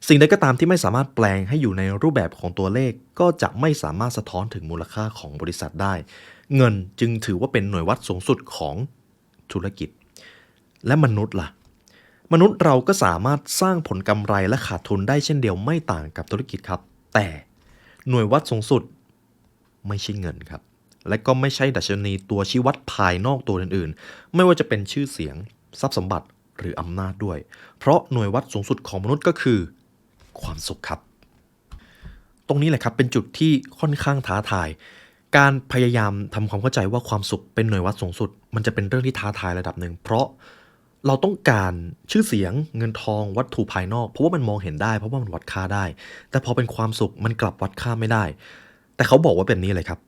Speaker 1: สิ่งใดก็ตามที่ไม่สามารถแปลงให้อยู่ในรูปแบบของตัวเลขก็จะไม่สามารถสะท้อนถึงมูลค่าของบริษัทได้เงินจึงถือว่าเป็นหน่วยวัดสูงสุดของธุรกิจและมนุษย์ล่ะมนุษย์เราก็สามารถสร้างผลกำไรและขาดทุนได้เช่นเดียวไม่ต่างกับธุรกิจครับแต่หน่วยวัดสูงสุดไม่ใช่เงินครับและก็ไม่ใช่ดัชนีตัวชี้วัดภายนอกตัวอื่นๆไม่ว่าจะเป็นชื่อเสียงทรัพย์สมบัติหรืออำนาจด้วยเพราะหน่วยวัดสูงสุดของมนุษย์ก็คือความสุขครับตรงนี้แหละครับเป็นจุดที่ค่อนข้างท้าทายการพยายามทำความเข้าใจว่าความสุขเป็นหน่วยวัดสูงสุดมันจะเป็นเรื่องที่ท้าทายระดับหนึ่งเพราะเราต้องการชื่อเสียงเงินทองวัตถุภายนอกเพราะว่ามันมองเห็นได้เพราะว่ามันวัดค่าได้แต่พอเป็นความสุขมันกลับวัดค่าไม่ได้แต่เขาบอกว่าแบบนี้เลยครับ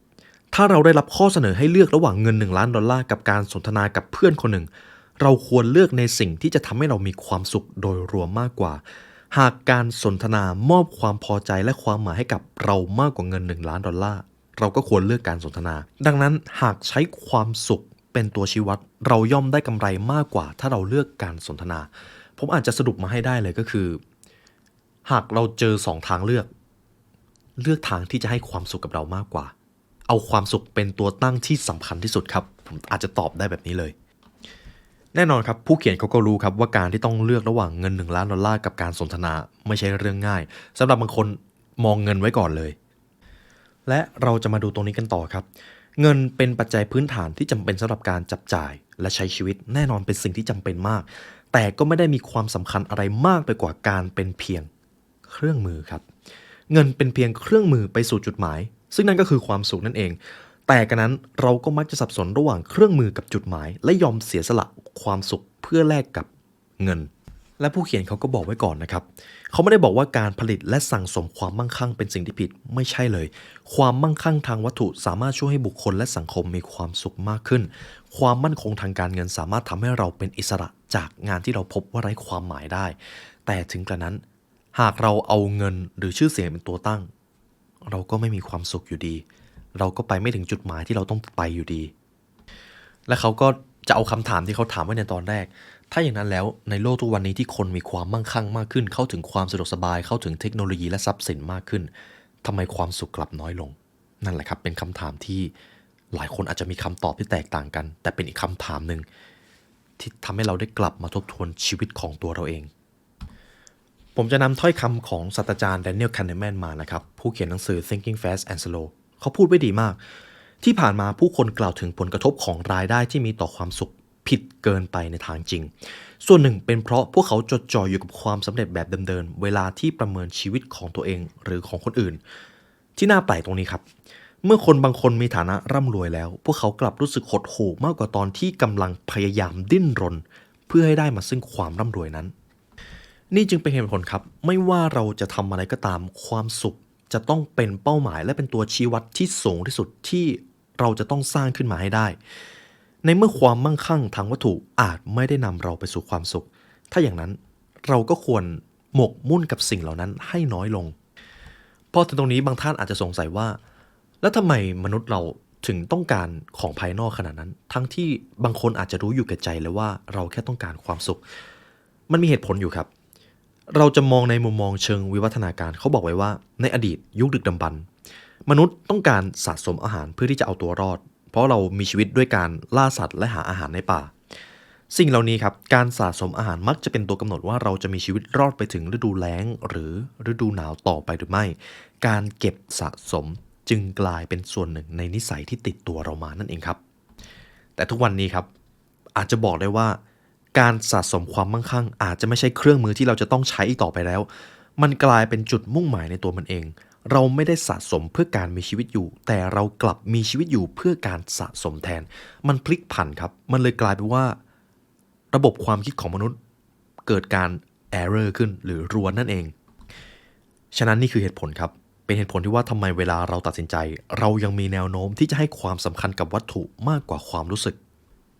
Speaker 1: ถ้าเราได้รับข้อเสนอให้เลือกระหว่างเงิน1 ล้านดอลลาร์กับการสนทนากับเพื่อนคนหนึ่งเราควรเลือกในสิ่งที่จะทำให้เรามีความสุขโดยรวมมากกว่าหากการสนทนามอบความพอใจและความหมายให้กับเรามากกว่าเงิน1 ล้านดอลลาร์เราก็ควรเลือกการสนทนาดังนั้นหากใช้ความสุขเป็นตัวชี้วัดเราย่อมได้กำไรมากกว่าถ้าเราเลือกการสนทนาผมอาจจะสรุปมาให้ได้เลยก็คือหากเราเจอ2 ทางเลือกทางที่จะให้ความสุขกับเรามากกว่าเอาความสุขเป็นตัวตั้งที่สำคัญที่สุดครับผมอาจจะตอบได้แบบนี้เลยแน่นอนครับผู้เขียนเขาก็รู้ครับว่าการที่ต้องเลือกระหว่างเงิน1 ล้านดอลลาร์กับการสนทนาไม่ใช่เรื่องง่ายสำหรับบางคนมองเงินไว้ก่อนเลยและเราจะมาดูตรงนี้กันต่อครับเงินเป็นปัจจัยพื้นฐานที่จำเป็นสำหรับการจับจ่ายและใช้ชีวิตแน่นอนเป็นสิ่งที่จำเป็นมากแต่ก็ไม่ได้มีความสำคัญอะไรมากไปกว่าการเป็นเพียงเครื่องมือครับเงินเป็นเพียงเครื่องมือไปสู่จุดหมายซึ่งนั่นก็คือความสุขนั่นเองแต่กันนั้นเราก็มักจะสับสนระหว่างเครื่องมือกับจุดหมายและยอมเสียสละความสุขเพื่อแลกกับเงินและผู้เขียนเขาก็บอกไว้ก่อนนะครับเขาไม่ได้บอกว่าการผลิตและสั่งสมความมั่งคั่งเป็นสิ่งที่ผิดไม่ใช่เลยความมั่งคั่งทางวัตถุสามารถช่วยให้บุคคลและสังคมมีความสุขมากขึ้นความมั่นคงทางการเงินสามารถทำให้เราเป็นอิสระจากงานที่เราพบว่าไร้ความหมายได้แต่ถึงกระนั้นหากเราเอาเงินหรือชื่อเสียงเป็นตัวตั้งเราก็ไม่มีความสุขอยู่ดีเราก็ไปไม่ถึงจุดหมายที่เราต้องไปอยู่ดีและเขาก็จะเอาคำถามที่เขาถามไว้ในตอนแรกถ้าอย่างนั้นแล้วในโลกทุกวันนี้ที่คนมีความมั่งคั่งมากขึ้นเข้าถึงความสะดวกสบายเข้าถึงเทคโนโลยีและทรัพย์สินมากขึ้นทำไมความสุขกลับน้อยลงนั่นแหละครับเป็นคำถามที่หลายคนอาจจะมีคำตอบที่แตกต่างกันแต่เป็นอีกคำถามหนึ่งที่ทำให้เราได้กลับมาทบทวนชีวิตของตัวเราเองผมจะนำถ้อยคำของศาสตราจารย์แดเนียล คาห์เนแมนมานะครับผู้เขียนหนังสือ Thinking Fast and Slow เขาพูดไว้ดีมากที่ผ่านมาผู้คนกล่าวถึงผลกระทบของรายได้ที่มีต่อความสุขผิดเกินไปในทางจริงส่วนหนึ่งเป็นเพราะพวกเขาจดจ่ออยู่กับความสำเร็จแบบเดิมๆเวลาที่ประเมินชีวิตของตัวเองหรือของคนอื่นที่น่าแปลกตรงนี้ครับเมื่อคนบางคนมีฐานะร่ำรวยแล้วพวกเขากลับรู้สึกหดหู่มากกว่าตอนที่กำลังพยายามดิ้นรนเพื่อให้ได้มาซึ่งความร่ำรวยนั้นนี่จึงเป็นเหตุผลครับไม่ว่าเราจะทำอะไรก็ตามความสุขจะต้องเป็นเป้าหมายและเป็นตัวชี้วัดที่สูงที่สุดที่เราจะต้องสร้างขึ้นมาให้ได้ในเมื่อความมั่งคั่งทางวัตถุอาจไม่ได้นำเราไปสู่ความสุขถ้าอย่างนั้นเราก็ควรหมกมุ่นกับสิ่งเหล่านั้นให้น้อยลงพอถึงตรงนี้บางท่านอาจจะสงสัยว่าแล้วทำไมมนุษย์เราถึงต้องการของภายนอกขนาดนั้นทั้งที่บางคนอาจจะรู้อยู่แก่ใจเลยว่าเราแค่ต้องการความสุขมันมีเหตุผลอยู่ครับเราจะมองในมุมมองเชิงวิวัฒนาการเขาบอกไว้ว่าในอดีตยุคดึกดำบรรพ์มนุษย์ต้องการสะสมอาหารเพื่อที่จะเอาตัวรอดเพราะเรามีชีวิตด้วยการล่าสัตว์และหาอาหารในป่าสิ่งเหล่านี้ครับการสะสมอาหารมักจะเป็นตัวกำหนดว่าเราจะมีชีวิตรอดไปถึงฤดูแล้งหรือฤดูหนาวต่อไปหรือไม่การเก็บสะสมจึงกลายเป็นส่วนหนึ่งในนิสัยที่ติดตัวเรามานั่นเองครับแต่ทุกวันนี้ครับอาจจะบอกได้ว่าการสะสมความมั่งคั่งอาจจะไม่ใช่เครื่องมือที่เราจะต้องใช้อีกต่อไปแล้วมันกลายเป็นจุดมุ่งหมายในตัวมันเองเราไม่ได้สะสมเพื่อการมีชีวิตอยู่แต่เรากลับมีชีวิตอยู่เพื่อการสะสมแทนมันพลิกผันครับมันเลยกลายเป็นว่าระบบความคิดของมนุษย์เกิดการ error ขึ้นหรือรวนนั่นเองฉะนั้นนี่คือเหตุผลครับเป็นเหตุผลที่ว่าทำไมเวลาเราตัดสินใจเรายังมีแนวโน้มที่จะให้ความสำคัญกับวัตถุมากกว่าความรู้สึก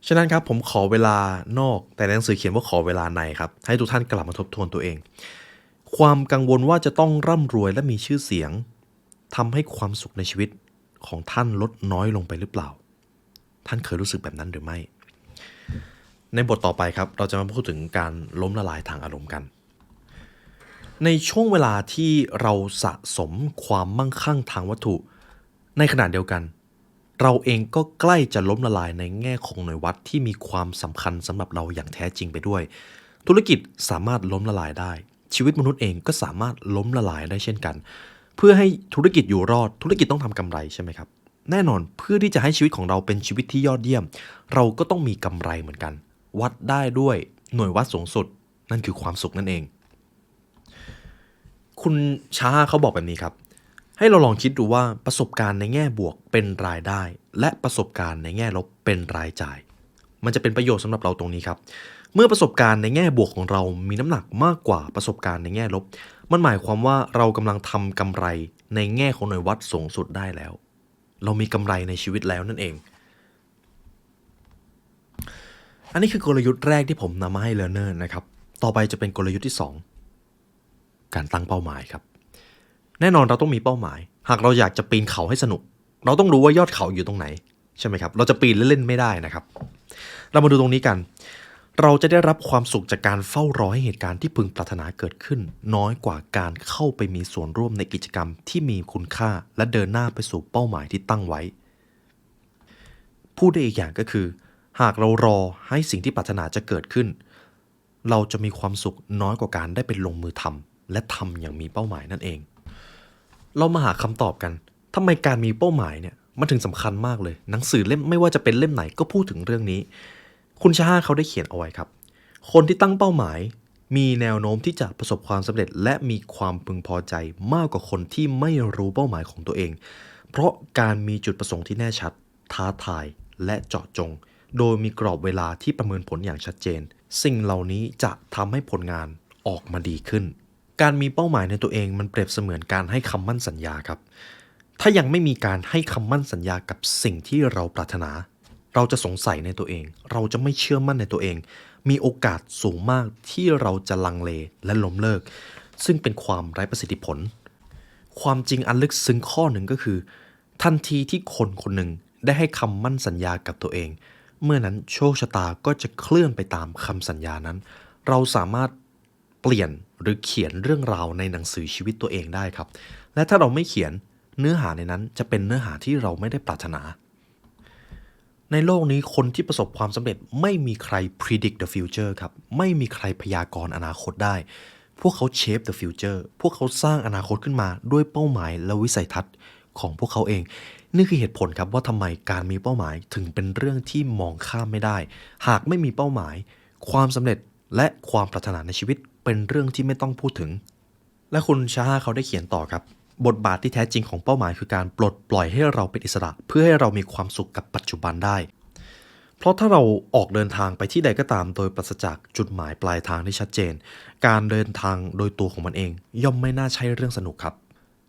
Speaker 1: ฉะนั้นครับผมขอเวลานอกแต่ในหนังสือเขียนว่าขอเวลาในครับให้ทุกท่านกลับมาทบทวนตัวเอง ความกังวลว่าจะต้องร่ำรวยและมีชื่อเสียงทำให้ความสุขในชีวิตของท่านลดน้อยลงไปหรือเปล่าท่านเคยรู้สึกแบบนั้นหรือไม่ในบทต่อไปครับเราจะมาพูดถึงการล้มละลายทางอารมณ์กันในช่วงเวลาที่เราสะสมความมั่งคั่งทางวัตถุในขณะเดียวกันเราเองก็ใกล้จะล้มละลายในแง่ของหน่วยวัดที่มีความสำคัญสำหรับเราอย่างแท้จริงไปด้วยธุรกิจสามารถล้มละลายได้ชีวิตมนุษย์เองก็สามารถล้มละลายได้เช่นกันเพื่อให้ธุรกิจอยู่รอดธุรกิจต้องทำกำไรใช่ไหมครับแน่นอนเพื่อที่จะให้ชีวิตของเราเป็นชีวิตที่ยอดเยี่ยมเราก็ต้องมีกำไรเหมือนกันวัดได้ด้วยหน่วยวัดสูงสุดนั่นคือความสุขนั่นเองคุณช้าเขาบอกแบบนี้ครับให้เราลองคิดดูว่าประสบการณ์ในแง่บวกเป็นรายได้และประสบการณ์ในแง่ลบเป็นรายจ่ายมันจะเป็นประโยชน์สำหรับเราตรงนี้ครับเมื่อประสบการณ์ในแง่บวกของเรามีน้ำหนักมากกว่าประสบการณ์ในแง่ลบมันหมายความว่าเรากำลังทำกำไรในแง่ของหน่วยวัดสูงสุดได้แล้วเรามีกำไรในชีวิตแล้วนั่นเองอันนี้คือกลยุทธ์แรกที่ผมนำมาให้ learner นะครับต่อไปจะเป็นกลยุทธ์ที่2การตั้งเป้าหมายครับแน่นอนเราต้องมีเป้าหมายหากเราอยากจะปีนเขาให้สนุกเราต้องรู้ว่ายอดเขาอยู่ตรงไหนใช่ไหมครับเราจะปีนเล่นๆไม่ได้นะครับเรามาดูตรงนี้กันเราจะได้รับความสุขจากการเฝ้ารอให้เหตุการณ์ที่พึงปรารถนาเกิดขึ้นน้อยกว่าการเข้าไปมีส่วนร่วมในกิจกรรมที่มีคุณค่าและเดินหน้าไปสู่เป้าหมายที่ตั้งไว้พูดได้อีกอย่างก็คือหากเรารอให้สิ่งที่ปรารถนาจะเกิดขึ้นเราจะมีความสุขน้อยกว่าการได้ไปลงมือทำและทำอย่างมีเป้าหมายนั่นเองเรามาหาคำตอบกันทำไมการมีเป้าหมายเนี่ยมันถึงสำคัญมากเลยหนังสือเล่มไม่ว่าจะเป็นเล่มไหนก็พูดถึงเรื่องนี้คุณชาเขาได้เขียนเอาไว้ครับคนที่ตั้งเป้าหมายมีแนวโน้มที่จะประสบความสำเร็จและมีความพึงพอใจมากกว่าคนที่ไม่รู้เป้าหมายของตัวเองเพราะการมีจุดประสงค์ที่แน่ชัดท้าทายและเจาะจงโดยมีกรอบเวลาที่ประเมินผลอย่างชัดเจนสิ่งเหล่านี้จะทำให้ผลงานออกมาดีขึ้นการมีเป้าหมายในตัวเองมันเปรียบเสมือนการให้คำมั่นสัญญาครับถ้ายังไม่มีการให้คำมั่นสัญญากับสิ่งที่เราปรารถนาเราจะสงสัยในตัวเองเราจะไม่เชื่อมั่นในตัวเองมีโอกาสสูงมากที่เราจะลังเลและล้มเลิกซึ่งเป็นความไร้ประสิทธิผลความจริงอันลึกซึ้งข้อหนึ่งก็คือทันทีที่คนคนหนึ่งได้ให้คำมั่นสัญญากับตัวเองเมื่อนั้นโชคชะตาก็จะเคลื่อนไปตามคำสัญญานั้นเราสามารถเปลี่ยนหรือเขียนเรื่องราวในหนังสือชีวิตตัวเองได้ครับและถ้าเราไม่เขียนเนื้อหาในนั้นจะเป็นเนื้อหาที่เราไม่ได้ปรารถนาในโลกนี้คนที่ประสบความสำเร็จไม่มีใคร predict the future ครับไม่มีใครพยากรณ์อนาคตได้พวกเขา shape the future พวกเขาสร้างอนาคตขึ้นมาด้วยเป้าหมายและวิสัยทัศน์ของพวกเขาเองนี่คือเหตุผลครับว่าทำไมการมีเป้าหมายถึงเป็นเรื่องที่มองข้ามไม่ได้หากไม่มีเป้าหมายความสำเร็จและความปรารถนาในชีวิตเป็นเรื่องที่ไม่ต้องพูดถึงและคุณชาฮาเขาได้เขียนต่อครับบทบาทที่แท้จริงของเป้าหมายคือการปลดปล่อยให้เราเป็นอิสระเพื่อให้เรามีความสุขกับปัจจุบันได้เพราะถ้าเราออกเดินทางไปที่ใดก็ตามโดยปราศจากจุดหมายปลายทางที่ชัดเจนการเดินทางโดยตัวของมันเองย่อมไม่น่าใช่เรื่องสนุกครับ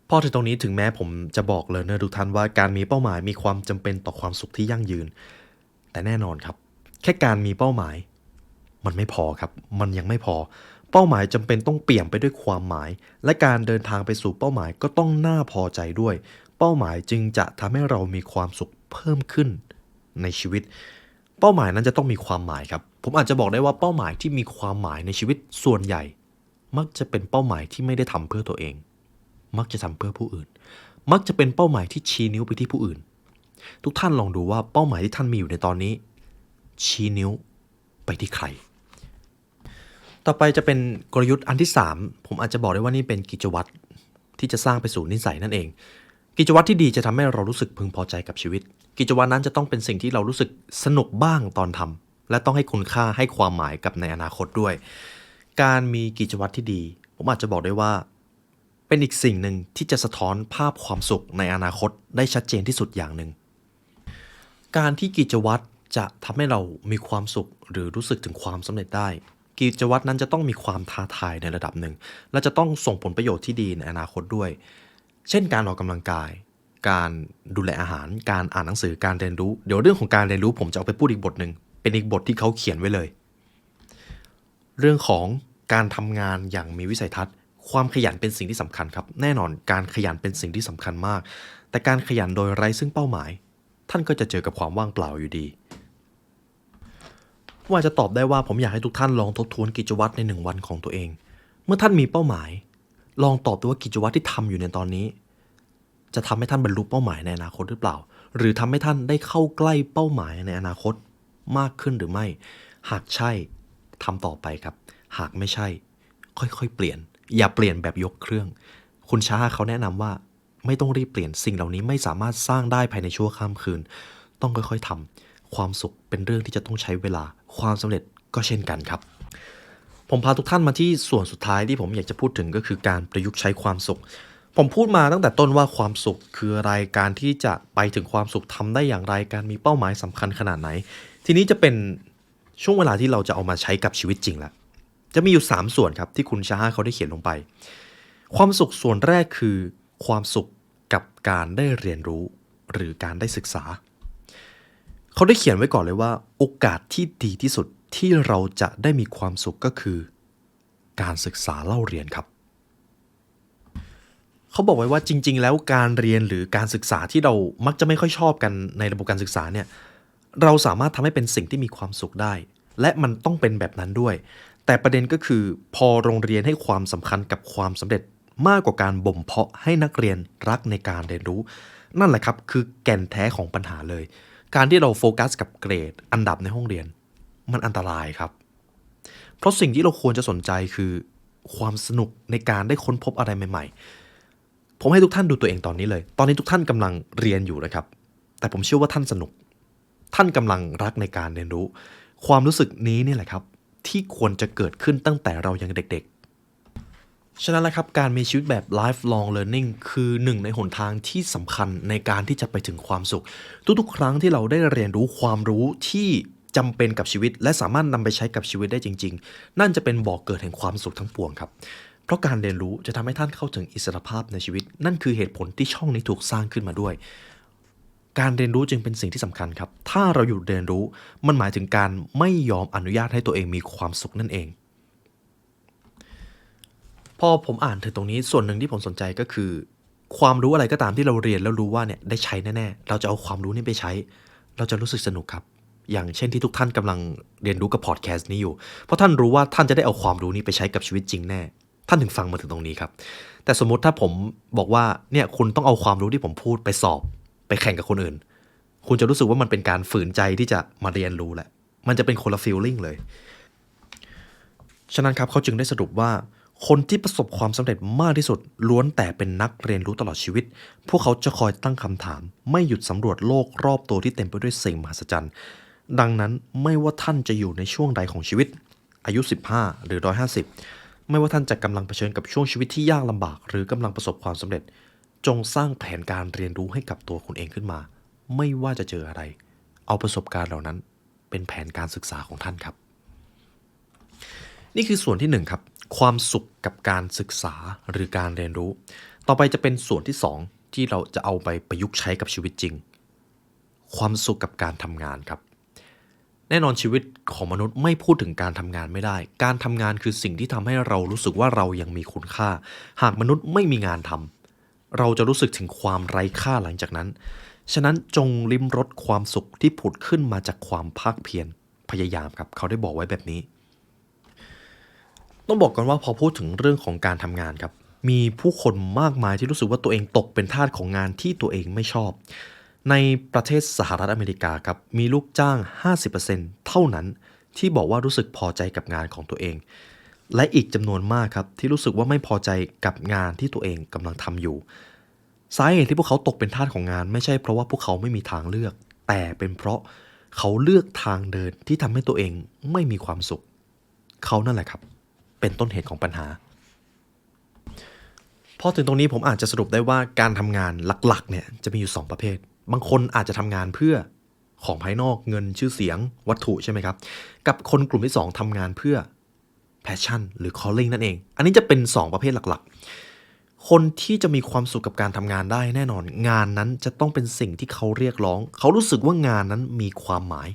Speaker 1: พอถึงตรงนี้ถึงแม้ผมจะบอกเลยนะทุกท่านว่าการมีเป้าหมายมีความจำเป็นต่อความสุขที่ยั่งยืนแต่แน่นอนครับแค่การมีเป้าหมายมันไม่พอครับมันยังไม่พอเป้าหมายจำเป็นต้องเปี่ยมไปด้วยความหมายและการเดินทางไปสู่เป้าหมายก็ต้องน่าพอใจด้วยเป้าหมายจึงจะทำให้เรามีความสุขเพิ่มขึ้นในชีวิตเป้าหมายนั้นจะต้องมีความหมายครับผมอาจจะบอกได้ว่าเป้าหมายที่มีความหมายในชีวิตส่วนใหญ่มักจะเป็นเป้าหมายที่ไม่ได้ทำเพื่อตัวเองมักจะทำเพื่อผู้อื่นมักจะเป็นเป้าหมายที่ชี้นิ้วไปที่ผู้อื่นทุกท่านลองดูว่าเป้าหมายที่ท่านมีอยู่ในตอนนี้ชี้นิ้วไปที่ใครต่อไปจะเป็นกลยุทธ์อันที่3ผมอาจจะบอกได้ว่านี่เป็นกิจวัตรที่จะสร้างไปสู่นิสัยนั่นเองกิจวัตรที่ดีจะทำให้เรารู้สึกพึงพอใจกับชีวิตกิจวัตรนั้นจะต้องเป็นสิ่งที่เรารู้สึกสนุกบ้างตอนทำและต้องให้คุณค่าให้ความหมายกับในอนาคตด้วยการมีกิจวัตรที่ดีผมอาจจะบอกได้ว่าเป็นอีกสิ่งหนึ่งที่จะสะท้อนภาพความสุขในอนาคตได้ชัดเจนที่สุดอย่างหนึ่งการที่กิจวัตรจะทำให้เรามีความสุขหรือรู้สึกถึงความสำเร็จได้กิจวัตรนั้นจะต้องมีความท้าทายในระดับหนึ่งและจะต้องส่งผลประโยชน์ที่ดีในอนาคตด้วยเช่นการออกกำลังกายการดูแลอาหารการอ่านหนังสือการเรียนรู้เดี๋ยวเรื่องของการเรียนรู้ผมจะเอาไปพูดอีกบทหนึ่งเป็นอีกบทที่เขาเขียนไว้เลยเรื่องของการทำงานอย่างมีวิสัยทัศน์ ความขยันเป็นสิ่งที่สำคัญครับแน่นอนการขยันเป็นสิ่งที่สำคัญมากแต่การขยันโดยไร้ซึ่งเป้าหมายท่านก็จะเจอกับความว่างเปล่าอยู่ดีผมอาจจะตอบได้ว่าผมอยากให้ทุกท่านลองทบทวนกิจวัตรใน1 วันของตัวเองเมื่อท่านมีเป้าหมายลองตอบดูว่ากิจวัตรที่ทำอยู่ในตอนนี้จะทำให้ท่านบรรลุเป้าหมายในอนาคตหรือเปล่าหรือทำให้ท่านได้เข้าใกล้เป้าหมายในอนาคตมากขึ้นหรือไม่หากใช่ทำต่อไปครับหากไม่ใช่ค่อยๆเปลี่ยนอย่าเปลี่ยนแบบยกเครื่องคุณชาเขาแนะนำว่าไม่ต้องรีบเปลี่ยนสิ่งเหล่านี้ไม่สามารถสร้างได้ภายในชั่วข้ามคืนต้องค่อยๆทำความสุขเป็นเรื่องที่จะต้องใช้เวลาความสำเร็จก็เช่นกันครับผมพาทุกท่านมาที่ส่วนสุดท้ายที่ผมอยากจะพูดถึงก็คือการประยุกต์ใช้ความสุขผมพูดมาตั้งแต่ต้นว่าความสุขคืออะไรการที่จะไปถึงความสุขทำได้อย่างไรการมีเป้าหมายสำคัญขนาดไหนทีนี้จะเป็นช่วงเวลาที่เราจะเอามาใช้กับชีวิตจริงแล้วจะมีอยู่3ส่วนครับที่คุณชาฮาเขาได้เขียนลงไปความสุขส่วนแรกคือความสุขกับการได้เรียนรู้หรือการได้ศึกษาเขาได้เขียนไว้ก่อนเลยว่าโอกาสที่ดีที่สุดที่เราจะได้มีความสุขก็คือการศึกษาเล่าเรียนครับเขาบอกไว้ว่าจริงๆแล้วการเรียนหรือการศึกษาที่เรามักจะไม่ค่อยชอบกันในระบบการศึกษาเนี่ยเราสามารถทำให้เป็นสิ่งที่มีความสุขได้และมันต้องเป็นแบบนั้นด้วยแต่ประเด็นก็คือพอโรงเรียนให้ความสำคัญกับความสำเร็จมากกว่าการบ่มเพาะให้นักเรียนรักในการเรียนรู้นั่นแหละครับคือแก่นแท้ของปัญหาเลยการที่เราโฟกัสกับเกรดอันดับในห้องเรียนมันอันตรายครับเพราะสิ่งที่เราควรจะสนใจคือความสนุกในการได้ค้นพบอะไรใหม่ๆผมให้ทุกท่านดูตัวเองตอนนี้เลยตอนนี้ทุกท่านกำลังเรียนอยู่นะครับแต่ผมเชื่อว่าท่านสนุกท่านกำลังรักในการเรียนรู้ความรู้สึกนี้นี่แหละครับที่ควรจะเกิดขึ้นตั้งแต่เรายังเด็กๆฉะนั้นแหละครับการมีชีวิตแบบ lifelong learning คือหนึ่งในหนทางที่สำคัญในการที่จะไปถึงความสุขทุกๆครั้งที่เราได้เรียนรู้ความรู้ที่จำเป็นกับชีวิตและสามารถนำไปใช้กับชีวิตได้จริงๆนั่นจะเป็นบ่อกเกิดแห่งความสุขทั้งปวงครับเพราะการเรียนรู้จะทำให้ท่านเข้าถึงอิสรภาพในชีวิตนั่นคือเหตุผลที่ช่องนี้ถูกสร้างขึ้นมาด้วยการเรียนรู้จึงเป็นสิ่งที่สำคัญครับถ้าเราหยุดเรียนรู้มันหมายถึงการไม่ยอมอนุญาตให้ตัวเองมีความสุขนั่นเองพอผมอ่านถึงตรงนี้ส่วนหนึ่งที่ผมสนใจก็คือความรู้อะไรก็ตามที่เราเรียนแล้วรู้ว่าเนี่ยได้ใช้แน่ๆเราจะเอาความรู้นี้ไปใช้เราจะรู้สึกสนุกครับอย่างเช่นที่ทุกท่านกำลังเรียนรู้กับพอดแคสต์นี้อยู่เพราะท่านรู้ว่าท่านจะได้เอาความรู้นี้ไปใช้กับชีวิตจริงแน่ท่านถึงฟังมาถึงตรงนี้ครับแต่สมมติถ้าผมบอกว่าเนี่ยคุณต้องเอาความรู้ที่ผมพูดไปสอบไปแข่งกับคนอื่นคุณจะรู้สึกว่ามันเป็นการฝืนใจที่จะมาเรียนรู้แหละมันจะเป็นคนละฟีลลิ่งเลยฉะนั้นครับเขาจึงได้สรุปว่าคนที่ประสบความสำเร็จมากที่สุดล้วนแต่เป็นนักเรียนรู้ตลอดชีวิตพวกเขาจะคอยตั้งคำถามไม่หยุดสำรวจโลกรอบตัวที่เต็มไปด้วยสิ่งมหัศจรรย์ดังนั้นไม่ว่าท่านจะอยู่ในช่วงใดของชีวิตอายุ15หรือ150ไม่ว่าท่านจะกำลังเผชิญกับช่วงชีวิตที่ยากลำบากหรือกำลังประสบความสำเร็จจงสร้างแผนการเรียนรู้ให้กับตัวคุณเองขึ้นมาไม่ว่าจะเจออะไรเอาประสบการณ์เหล่านั้นเป็นแผนการศึกษาของท่านครับนี่คือส่วนที่1ครับความสุขกับการศึกษาหรือการเรียนรู้ต่อไปจะเป็นส่วนที่2ที่เราจะเอาไปประยุกต์ใช้กับชีวิตจริงความสุขกับการทำงานครับแน่นอนชีวิตของมนุษย์ไม่พูดถึงการทำงานไม่ได้การทำงานคือสิ่งที่ทำให้เรารู้สึกว่าเรายังมีคุณค่าหากมนุษย์ไม่มีงานทำเราจะรู้สึกถึงความไร้ค่าหลังจากนั้นฉะนั้นจงลิ้มรสความสุขที่ผุดขึ้นมาจากความภาคเพียรพยายามครับเขาได้บอกไว้แบบนี้ต้องบอกก่อนว่าพอพูดถึงเรื่องของการทำงานครับมีผู้คนมากมายที่รู้สึกว่าตัวเองตกเป็นทาสของงานที่ตัวเองไม่ชอบในประเทศสหรัฐอเมริกาครับมีลูกจ้าง 50% เท่านั้นที่บอกว่ารู้สึกพอใจกับงานของตัวเองและอีกจำนวนมากครับที่รู้สึกว่าไม่พอใจกับงานที่ตัวเองกำลังทำอยู่สาเหตุที่พวกเขาตกเป็นทาสของงานไม่ใช่เพราะว่าพวกเขาไม่มีทางเลือกแต่เป็นเพราะเขาเลือกทางเดินที่ทำให้ตัวเองไม่มีความสุขเขานั่นแหละครับเป็นต้นเหตุของปัญหาพอถึงตรงนี้ผมอาจจะสรุปได้ว่าการทำงานหลักๆเนี่ยจะมีอยู่2ประเภทบางคนอาจจะทำงานเพื่อของภายนอกเงินชื่อเสียงวัตถุใช่ไหมครับกับคนกลุ่มที่2ทำงานเพื่อ passion หรือ calling นั่นเองอันนี้จะเป็น2ประเภทหลักๆคนที่จะมีความสุขกับการทำงานได้แน่นอนงานนั้นจะต้องเป็นสิ่งที่เขาเรียกร้องเขารู้สึกว่างานนั้นมีความหมาย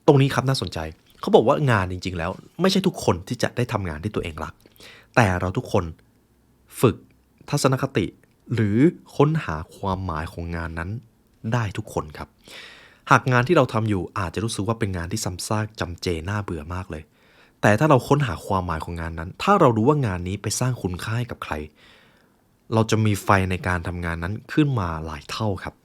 Speaker 1: ตรงนี้ครับน่าสนใจเขาบอกว่างานจริงๆแล้วไม่ใช่ทุกคนที่จะได้ทำงานที่ตัวเองรักแต่เราทุกคน ฝึกทัศนคติหรือค้นหาความหมายของงานนั้นได้ทุกคนครับหากงานที่เราทำอยู่อาจจะรู้สึกว่าเป็นงานที่ซ้ำซากจำเจน่าเบื่อมากเลยแต่ถ้าเราค้นหาความหมายของงานนั้นถ้าเรารู้ว่างานนี้ไปสร้างคุณค่าให้กับใครเราจะมีไฟในการทำงานนั้นขึ้นมาหลายเท่าครับ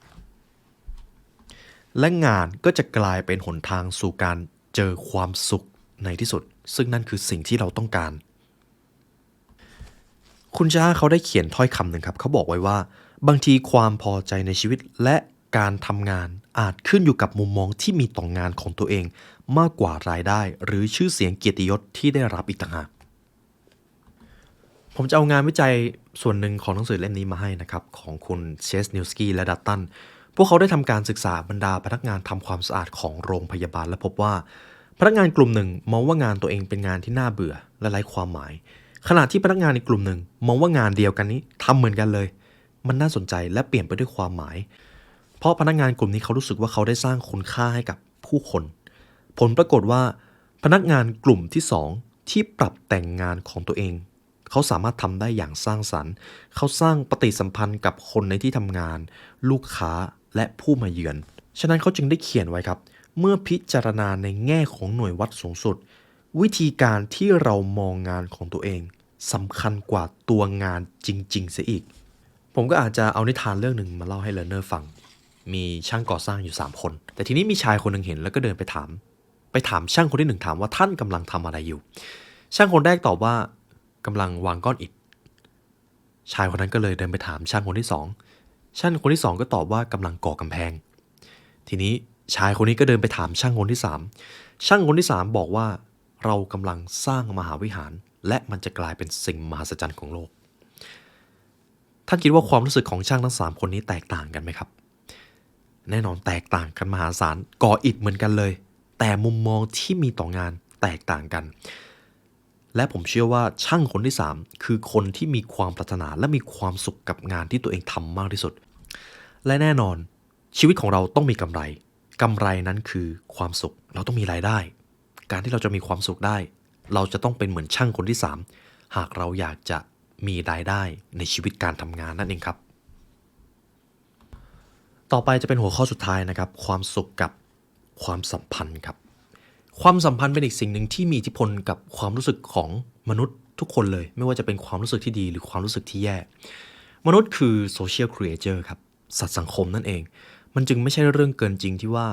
Speaker 1: และงานก็จะกลายเป็นหนทางสู่การเจอความสุขในที่สุดซึ่งนั่นคือสิ่งที่เราต้องการคุณจ้าเขาได้เขียนถ้อยคำหนึ่งครับเขาบอกไว้ว่าบางทีความพอใจในชีวิตและการทำงานอาจขึ้นอยู่กับมุมมองที่มีต่องานของตัวเองมากกว่ารายได้หรือชื่อเสียงเกียรติยศที่ได้รับอีกต่างหากผมจะเอางานวิจัยส่วนหนึ่งของหนังสือเล่มนี้มาให้นะครับของคุณเชสนิวสกี้และดัตตันพวกเขาได้ทำการศึกษาบรรดาพนักงานทำความสะอาดของโรงพยาบาลและพบว่าพนักงานกลุ่มหนึ่งมองว่างานตัวเองเป็นงานที่น่าเบื่อและไร้ความหมายขณะที่พนักงานในกลุ่มหนึ่งมองว่างานเดียวกันนี้ทำเหมือนกันเลยมันน่าสนใจและเปลี่ยนไปด้วยความหมายเพราะพนักงานกลุ่มนี้เขารู้สึกว่าเขาได้สร้างคุณค่าให้กับผู้คนผลปรากฏว่าพนักงานกลุ่มที่สองที่ปรับแต่งงานของตัวเองเขาสามารถทำได้อย่างสร้างสรรค์เขาสร้างปฏิสัมพันธ์กับคนในที่ทำงานลูกค้าและผู้มาเยือนฉะนั้นเขาจึงได้เขียนไว้ครับเมื่อพิจารณาในแง่ของหน่วยวัดสูงสุดวิธีการที่เรามองงานของตัวเองสำคัญกว่าตัวงานจริงๆเสียอีกผมก็อาจจะเอานิทานเรื่องหนึ่งมาเล่าให้เลิร์นเนอร์ฟังมีช่างก่อสร้างอยู่3คนแต่ทีนี้มีชายคนหนึ่งเห็นแล้วก็เดินไปถามช่างคนที่1ถามว่าท่านกำลังทำอะไรอยู่ช่างคนแรกตอบว่ากำลังวางก้อนอิฐชายคนนั้นก็เลยเดินไปถามช่างคนที่2ช่างคนที่2ก็ตอบว่ากำลังก่อกำแพงทีนี้ชายคนนี้ก็เดินไปถามช่างคนที่3ช่างคนที่3บอกว่าเรากำลังสร้างมหาวิหารและมันจะกลายเป็นสิ่งมหัศจรรย์ของโลกท่านคิดว่าความรู้สึกของช่างทั้ง3คนนี้แตกต่างกันไหมครับแน่นอนแตกต่างกันมหาศาลก่ออิฐเหมือนกันเลยแต่มุมมองที่มีต่องานแตกต่างกันและผมเชื่อว่าช่างคนที่3คือคนที่มีความปรารถนาและมีความสุขกับงานที่ตัวเองทำมากที่สุดและแน่นอนชีวิตของเราต้องมีกำไรนั้นคือความสุขเราต้องมีรายได้การที่เราจะมีความสุขได้เราจะต้องเป็นเหมือนช่างคนที่3หากเราอยากจะมีรายได้ในชีวิตการทำงานนั่นเองครับต่อไปจะเป็นหัวข้อสุดท้ายนะครับความสุขกับความสัมพันธ์ครับความสัมพันธ์เป็นอีกสิ่งหนึ่งที่มีอิทธิพลกับความรู้สึกของมนุษย์ทุกคนเลยไม่ว่าจะเป็นความรู้สึกที่ดีหรือความรู้สึกที่แย่มนุษย์คือ social creature ครับสัตว์สังคมนั่นเองมันจึงไม่ใช่เรื่องเกินจริงที่ว่า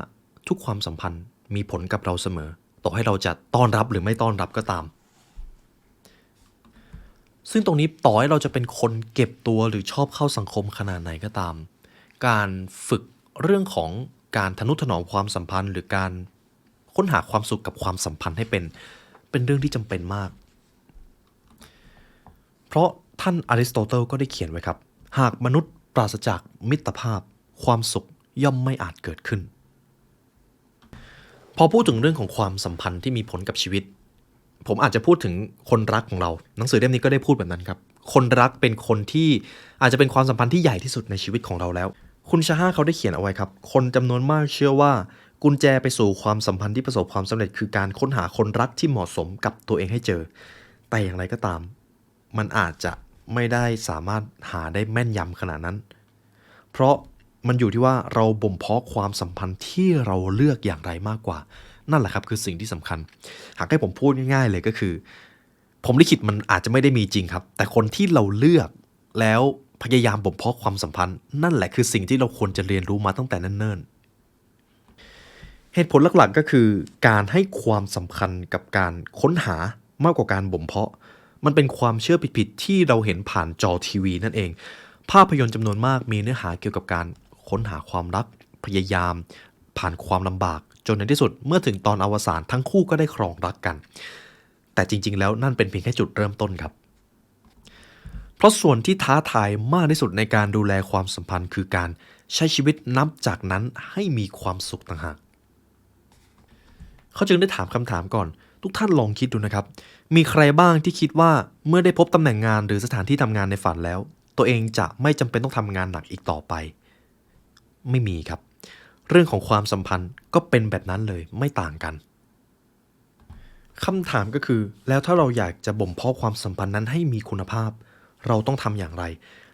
Speaker 1: ทุกความสัมพันธ์มีผลกับเราเสมอต่อให้เราจะต้อนรับหรือไม่ต้อนรับก็ตามซึ่งตรงนี้ต่อให้เราจะเป็นคนเก็บตัวหรือชอบเข้าสังคมขนาดไหนก็ตามการฝึกเรื่องของการทนุถนอมความสัมพันธ์หรือการค้นหาความสุขกับความสัมพันธ์ให้เป็นเรื่องที่จำเป็นมากเพราะท่านอริสโตเติลก็ได้เขียนไว้ครับหากมนุษย์ปราศจากมิตรภาพความสุขย่อมไม่อาจเกิดขึ้นพอพูดถึงเรื่องของความสัมพันธ์ที่มีผลกับชีวิตผมอาจจะพูดถึงคนรักของเราหนังสือเล่มนี้ก็ได้พูดแบบนั้นครับคนรักเป็นคนที่อาจจะเป็นความสัมพันธ์ที่ใหญ่ที่สุดในชีวิตของเราแล้วคุณชาฮาเขาได้เขียนเอาไว้ครับคนจำนวนมากเชื่อว่ากุญแจไปสู่ความสัมพันธ์ที่ประสบความสำเร็จคือการค้นหาคนรักที่เหมาะสมกับตัวเองให้เจอแต่อย่างไรก็ตามมันอาจจะไม่ได้สามารถหาได้แม่นยำขนาดนั้นเพราะมันอยู่ที่ว่าเราบ่มเพาะความสัมพันธ์ที่เราเลือกอย่างไรมากกว่านั่นแหละครับคือสิ่งที่สำคัญหากให้ผมพูดง่ายๆเลยก็คือผมลิขิตมันอาจจะไม่ได้มีจริงครับแต่คนที่เราเลือกแล้วพยายามบ่มเพาะความสัมพันธ์นั่นแหละคือสิ่งที่เราควรจะเรียนรู้มาตั้งแต่เนิ่นๆเหตุผลหลักๆก็คือการให้ความสำคัญกับการค้นหามากกว่าการบ่มเพาะมันเป็นความเชื่อผิดๆที่เราเห็นผ่านจอทีวีนั่นเองภาพยนตร์จำนวนมากมีเนื้อหาเกี่ยวกับการค้นหาความรักพยายามผ่านความลำบากจนในที่สุดเมื่อถึงตอนอวสานทั้งคู่ก็ได้ครองรักกันแต่จริงๆแล้วนั่นเป็นเพียงแค่จุดเริ่มต้นครับเพราะส่วนที่ท้าทายมากที่สุดในการดูแลความสัมพันธ์คือการใช้ชีวิตนับจากนั้นให้มีความสุขต่างหากเขาจึงได้ถามคำถามก่อนทุกท่านลองคิดดูนะครับมีใครบ้างที่คิดว่าเมื่อได้พบตำแหน่งงานหรือสถานที่ทำงานในฝันแล้วตัวเองจะไม่จำเป็นต้องทำงานหนักอีกต่อไปไม่มีครับเรื่องของความสัมพันธ์ก็เป็นแบบนั้นเลยไม่ต่างกันคำถามก็คือแล้วถ้าเราอยากจะบ่มเพาะความสัมพันธ์นั้นให้มีคุณภาพ เราต้องทำอย่างไร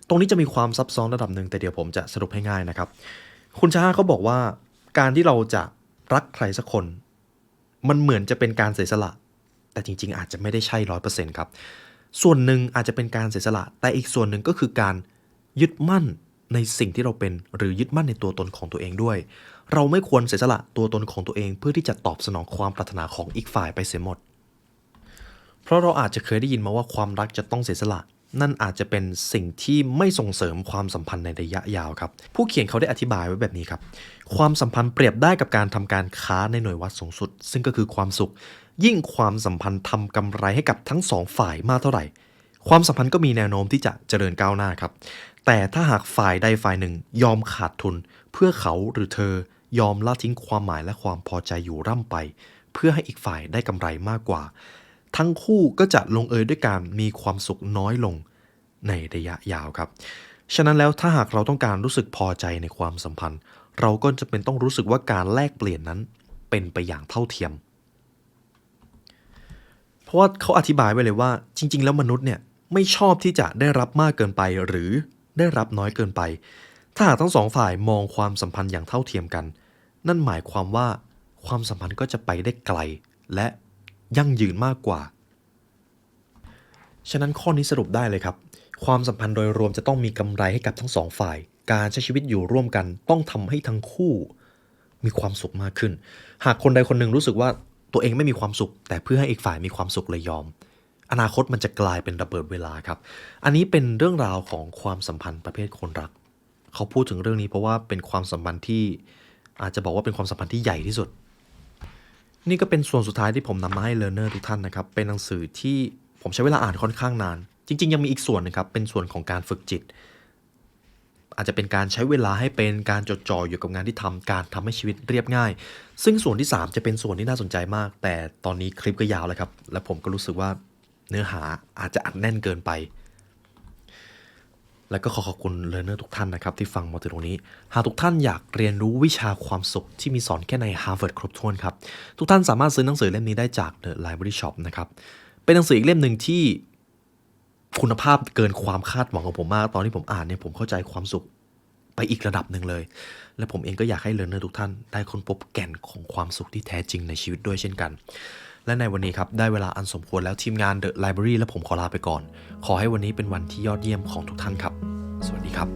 Speaker 1: ตรงนี้จะมีความซับซ้อนระดับหนึ่งแต่เดี๋ยวผมจะสรุปให้ง่ายนะครับคุณชาเขาบอกว่าการที่เราจะรักใครสักคนมันเหมือนจะเป็นการเสียสละแต่จริงๆอาจจะไม่ได้ใช่ 100% ครับส่วนหนึ่งอาจจะเป็นการเสียสละแต่อีกส่วนหนึ่งก็คือการยึดมั่นในสิ่งที่เราเป็นหรือยึดมั่นในตัวตนของตัวเองด้วยเราไม่ควรเสียสละตัวตนของตัวเองเพื่อที่จะตอบสนองความปรารถนาของอีกฝ่ายไปเสียหมดเพราะเราอาจจะเคยได้ยินมาว่าความรักจะต้องเสียสละนั่นอาจจะเป็นสิ่งที่ไม่ส่งเสริมความสัมพันธ์ในระยะยาวครับผู้เขียนเขาได้อธิบายไว้แบบนี้ครับความสัมพันธ์เปรียบได้กับการทำการค้าในหน่วยวัดสูงสุดซึ่งก็คือความสุขยิ่งความสัมพันธ์ทำกำไรให้กับทั้งสองฝ่ายมากเท่าไหร่ความสัมพันธ์ก็มีแนวโน้มที่จะเจริญก้าวหน้าครับแต่ถ้าหากฝ่ายใดฝ่ายหนึ่งยอมขาดทุนเพื่อเขาหรือเธอยอมละทิ้งความหมายและความพอใจอยู่ร่ำไปเพื่อให้อีกฝ่ายได้กำไรมากกว่าทั้งคู่ก็จะลงเอยด้วยการมีความสุขน้อยลงในระยะยาวครับฉะนั้นแล้วถ้าหากเราต้องการรู้สึกพอใจในความสัมพันธ์เราก็จะเป็นต้องรู้สึกว่าการแลกเปลี่ยนนั้นเป็นไปอย่างเท่าเทียมเพราะว่าเขาอธิบายไว้เลยว่าจริงๆแล้วมนุษย์เนี่ยไม่ชอบที่จะได้รับมากเกินไปหรือได้รับน้อยเกินไปถ้าหากทั้งสองฝ่ายมองความสัมพันธ์อย่างเท่าเทียมกันนั่นหมายความว่าความสัมพันธ์ก็จะไปได้ไกลและยั่งยืนมากกว่าฉะนั้นข้อนี้สรุปได้เลยครับความสัมพันธ์โดยรวมจะต้องมีกำไรให้กับทั้งสองฝ่ายการใช้ชีวิตอยู่ร่วมกันต้องทำให้ทั้งคู่มีความสุขมากขึ้นหากคนใดคนหนึ่งรู้สึกว่าตัวเองไม่มีความสุขแต่เพื่อให้อีกฝ่ายมีความสุขเลยยอมอนาคตมันจะกลายเป็นระเบิดเวลาครับอันนี้เป็นเรื่องราวของความสัมพันธ์ประเภทคนรักเขาพูดถึงเรื่องนี้เพราะว่าเป็นความสัมพันธ์ที่อาจจะบอกว่าเป็นความสัมพันธ์ที่ใหญ่ที่สุดนี่ก็เป็นส่วนสุดท้ายที่ผมนำมาให้ learner ทุกท่านนะครับเป็นหนังสือที่ผมใช้เวลาอ่านค่อนข้างนานจริงๆยังมีอีกส่วนนึงครับเป็นส่วนของการฝึกจิตอาจจะเป็นการใช้เวลาให้เป็นการจดจ่ออยู่กับงานที่ทำการทำให้ชีวิตเรียบง่ายซึ่งส่วนที่3จะเป็นส่วนที่น่าสนใจมากแต่ตอนนี้คลิปก็ยาวแล้วครับและผมก็รู้สึกว่าเนื้อหาอาจจะอัดแน่นเกินไปและก็ขอบคุณ learner ทุกท่านนะครับที่ฟังมาถึงตรงนี้หากทุกท่านอยากเรียนรู้วิชาความสุขที่มีสอนแค่ใน Harvard ครบถ้วนครับทุกท่านสามารถซื้อหนังสือเล่มนี้ได้จาก The Library Shop นะครับเป็นหนังสืออีกเล่มหนึ่งที่คุณภาพเกินความคาดหวังของผมมากตอนที่ผมอ่านเนี่ยผมเข้าใจความสุขไปอีกระดับหนึ่งเลยและผมเองก็อยากให้เลิร์นเนอร์ทุกท่านได้ค้นพบแก่นของความสุขที่แท้จริงในชีวิตด้วยเช่นกันและในวันนี้ครับได้เวลาอันสมควรแล้วทีมงาน The Library และผมขอลาไปก่อนขอให้วันนี้เป็นวันที่ยอดเยี่ยมของทุกท่านครับสวัสดีครับ